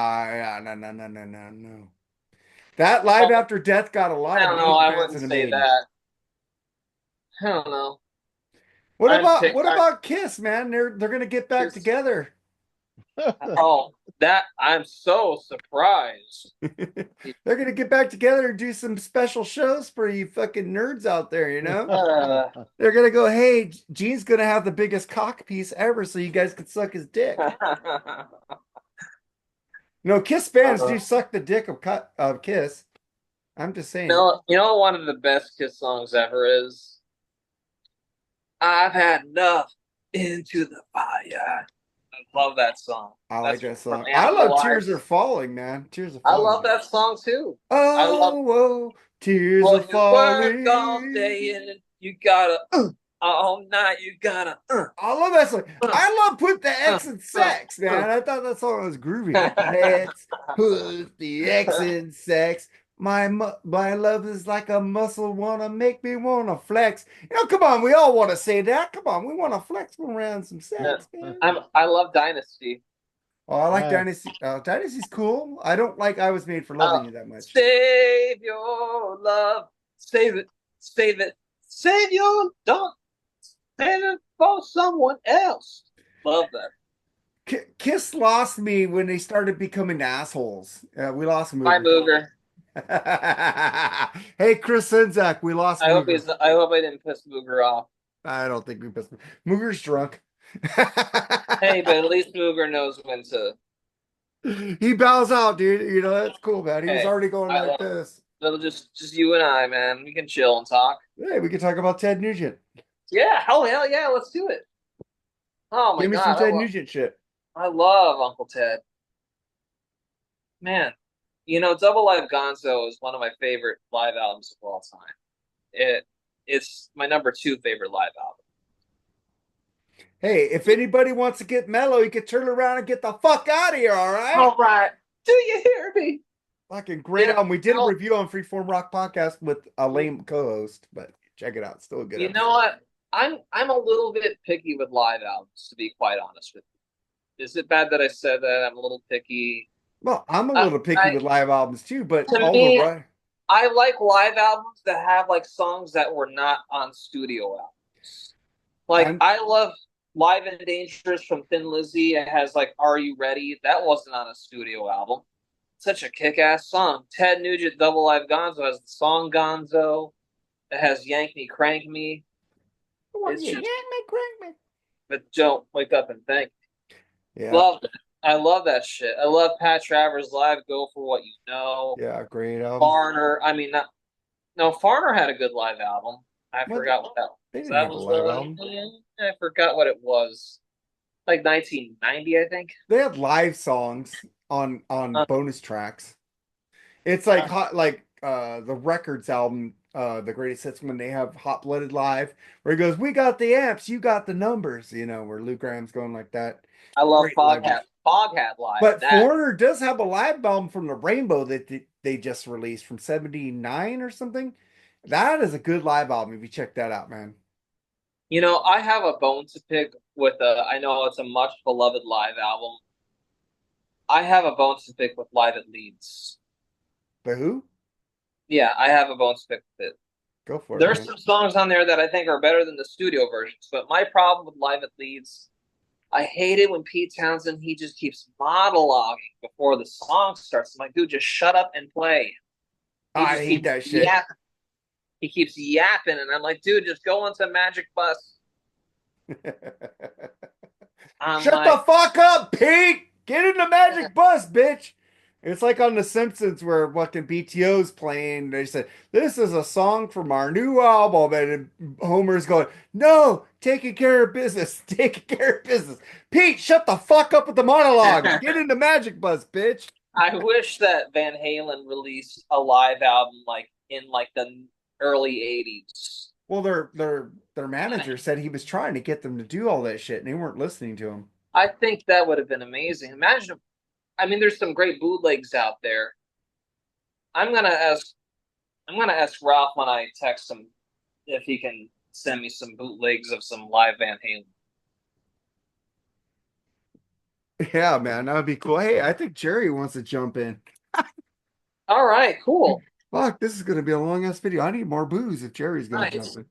That Live After Death got a lot I of don't know. I fans wouldn't in the say 80s. that. I don't know. What I'm about sick- what I'm- about Kiss, man? They're gonna get back Kiss. together. Oh, that I'm so surprised. They're gonna get back together and do some special shows for you fucking nerds out there, you know? They're gonna go, hey, Gene's gonna have the biggest cock piece ever, so you guys can suck his dick. No, Kiss fans do suck the dick of Kiss. I'm just saying. You know what one of the best Kiss songs ever is? I've had enough into the fire. I love that song. I like That's that song. from I love Animal Tears Lives. Are Falling, man. Tears Are I Falling. love that song too. Oh, whoa, Tears are Well, you work all falling. day and you gotta all night. You gotta I love that song. uh, I love Put the uh, X in uh, Sex, man. I thought that song was groovy. Let's put the X in sex. My love is like a muscle, wanna make me wanna flex. Come on, we all want to say that. Come on, we want to flex around some Yeah. sex, man. I love Dynasty. Oh, I like Nice. Dynasty. Dynasty's cool. I don't like I Was Made for Uh, Loving You that much. Save your love. Save it. Save it. Save your don't save it for someone else. Love that. Kiss lost me when they started becoming assholes. We lost Bye, Mooger. Mooger. Hey, Chris Senzak, we lost Mooger. I hope I didn't piss Mooger off. I don't think we pissed Mooger's drunk. Hey, but at least Mooger knows when to. He bows out, dude. That's cool, man. He was Hey, already going I like love this. little just you and I, man. We can chill and talk. Hey, we can talk about Ted Nugent. Yeah, hell yeah, let's do it. Oh my Give me some God, Ted Nugent shit. I love Uncle Ted. Man, Double Live Gonzo is one of my favorite live albums of all time. It's my number two favorite live album. Hey, if anybody wants to get mellow, you can turn around and get the fuck out of here, all right? All right, do you hear me? Fucking great You album. We did a know, review on Freeform Rock Podcast with a lame co-host, but check it out. Still a good you episode. know what? I'm a little bit picky with live albums, to be quite honest with you. Is it bad that I said that? I'm a little picky. Well, I'm a little picky I with live albums too, but To all the me, right. I like live albums that have like songs that were not on studio albums. Like I'm I love Live and Dangerous from Thin Lizzy. It has like Are You Ready? That wasn't on a studio album. Such a kick-ass song. Ted Nugent Double Live Gonzo has the song Gonzo. It has Yank Me Crank Me. want It's you, just yank me, crank but don't wake up and thank me. Yeah, Love it. I love that shit. I love Pat Travers live. Go for what you know. yeah, great album. Foreigner. I mean, not no. Foreigner had a good live album. I What forgot what that they was. didn't That have a was live album. I forgot what it was. Like 1990, I think. They had live songs on Uh, bonus tracks. It's like uh, the Records album, the greatest hits when they have Hot Blooded Live, where he goes, "We got the amps, you got the numbers," where Lou Graham's going like that. I love Great live. Foghat live. But That Foreigner does have a live album from the Rainbow that they just released from '79 or something. That is a good live album if you check that out, man. I have a bone to pick with a. I know it's a much beloved live album. I have a bone to pick with Live at Leeds. The Who? Yeah, I have a bone to pick with it. Go for it, There's man. some songs on there that I think are better than the studio versions, but my problem with Live at Leeds, I hate it when Pete Townsend he just keeps monologuing before the song starts. I'm like, dude, just shut up and play. He I just hate keeps that shit. yapping. He keeps yapping, and I'm like, dude, just go into Magic Bus. I'm Shut like, the fuck up, Pete! Get in the magic bus, bitch! It's like on The Simpsons where fucking BTO's playing. They said, "This is a song from our new album," and Homer's going, "No, taking care of business, taking care of business." Pete, shut the fuck up with the monologue. Get in the magic bus, bitch. I wish that Van Halen released a live album like in like the early '80s. Well, their manager said he was trying to get them to do all that shit, and they weren't listening to him. I think that would have been amazing. Imagine, I mean, there's some great bootlegs out there. I'm gonna ask, I'm gonna ask Ralph when I text him if he can send me some bootlegs of some live Van Halen. Yeah, man, that would be cool. Hey, I think Jerry wants to jump in. All right, cool. Fuck, this is gonna be a long ass video. I need more booze if Jerry's gonna jump Nice. in.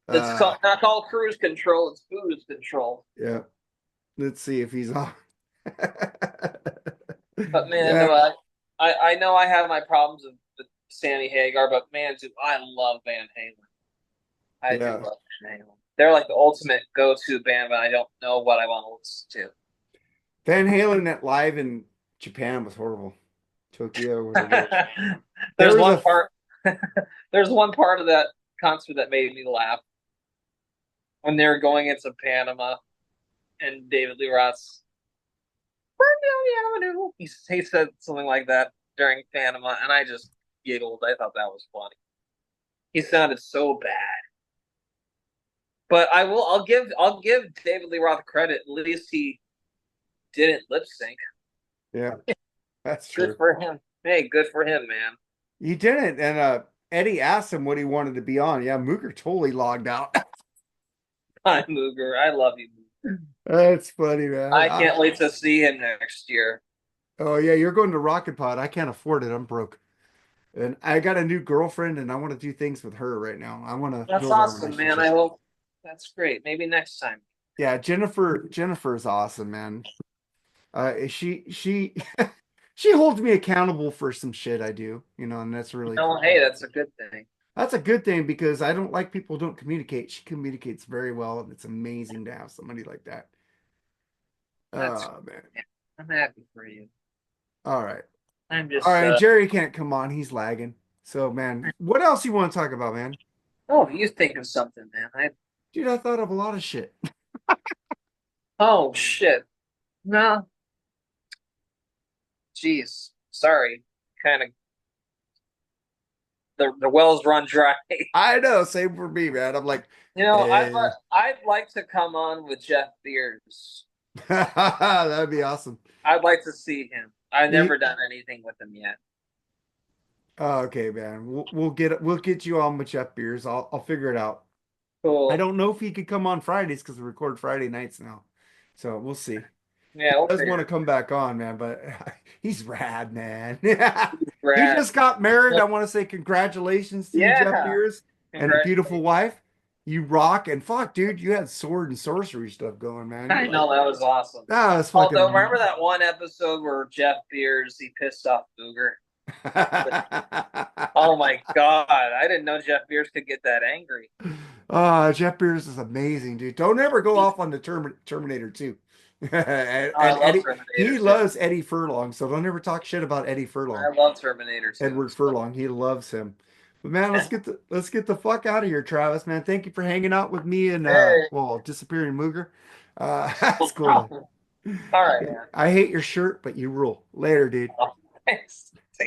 It's Uh, not called cruise control. It's booze control. yeah. Let's see if he's on. But man, Yeah, no, I know I have my problems with Sammy Hagar, but man, dude, I love Van Halen. I do yeah. love Van Halen. They're like the ultimate go-to band, but I don't know what I want to listen Van Halen at live in Japan was horrible. Tokyo, whatever it was. to. There There's was one a part. There's one part of that concert that made me laugh when they were going into Panama and David Lee Roth's "Burn Down the Avenue." He said something like that during Panama, and I just giggled. I thought that was funny. He sounded so bad. But I'll give David Lee Roth credit. At least he didn't lip sync. Yeah, that's Good true. for him. Hey, good for him, man. He didn't, and Eddie asked him what he wanted to be on. Yeah, Mooger totally logged out. Hi, Mooger. I love you, Mooger. That's funny, man. I can't wait to see him next year. Oh yeah, you're going to Rocket Pod. I can't afford it. I'm broke. And I got a new girlfriend and I want to do things with her right now. I want to That's build our awesome, man. I relationship. hope that's great. Maybe next time. Yeah, Jennifer is awesome, man. She she holds me accountable for some shit I do, and that's really No, cool. hey, that's a good thing. That's a good thing because I don't like people who don't communicate. She communicates very well, and it's amazing to have somebody like that. That's Oh man. yeah, I'm happy for you. All right. I'm All just right, Jerry can't come on. He's lagging. So, man, what else you want to talk about, man? oh, you think of something, man. Dude, I thought of a lot of shit. Oh shit. No, jeez. Sorry. Kind of the wells run dry. I know, same for me, man. I'm like, You know, eh. I'd like to come on with Jeff Beers. That'd be awesome. I'd like to see him. I've He, never done anything with him yet. oh, okay, man. We'll get you on with Jeff Beers. I'll figure it out. I Cool. don't know if he could come on Fridays because we record Friday nights now. So we'll see. Yeah, we'll Does want figure to it come back on, man, but he's rad, man. out. He Brad. just got married. I want to say congratulations to you, Jeff Yeah. Beers, and a beautiful Congratulations. wife. You rock and fuck, dude. You had sword and sorcery stuff going, man. You're I like, know that was awesome. that was Although, fucking. remember that one episode where Jeff Beers he pissed off Mooger? Oh my God. I didn't know Jeff Beers could get that angry. Jeff Beers is amazing, dude. Don't ever go off on the Terminator 2. and, Oh, I and love Eddie, Terminator he too. loves Eddie Furlong, so don't ever talk shit about Eddie Furlong. I love Terminator too. Edward Furlong, he loves him. But man, let's get the fuck out of here, Travis. Man, thank you for hanging out with me and Hey. well, disappearing Mooger. That's cool, All right, man. man. I hate your shirt, but you rule. Later, dude. Thanks.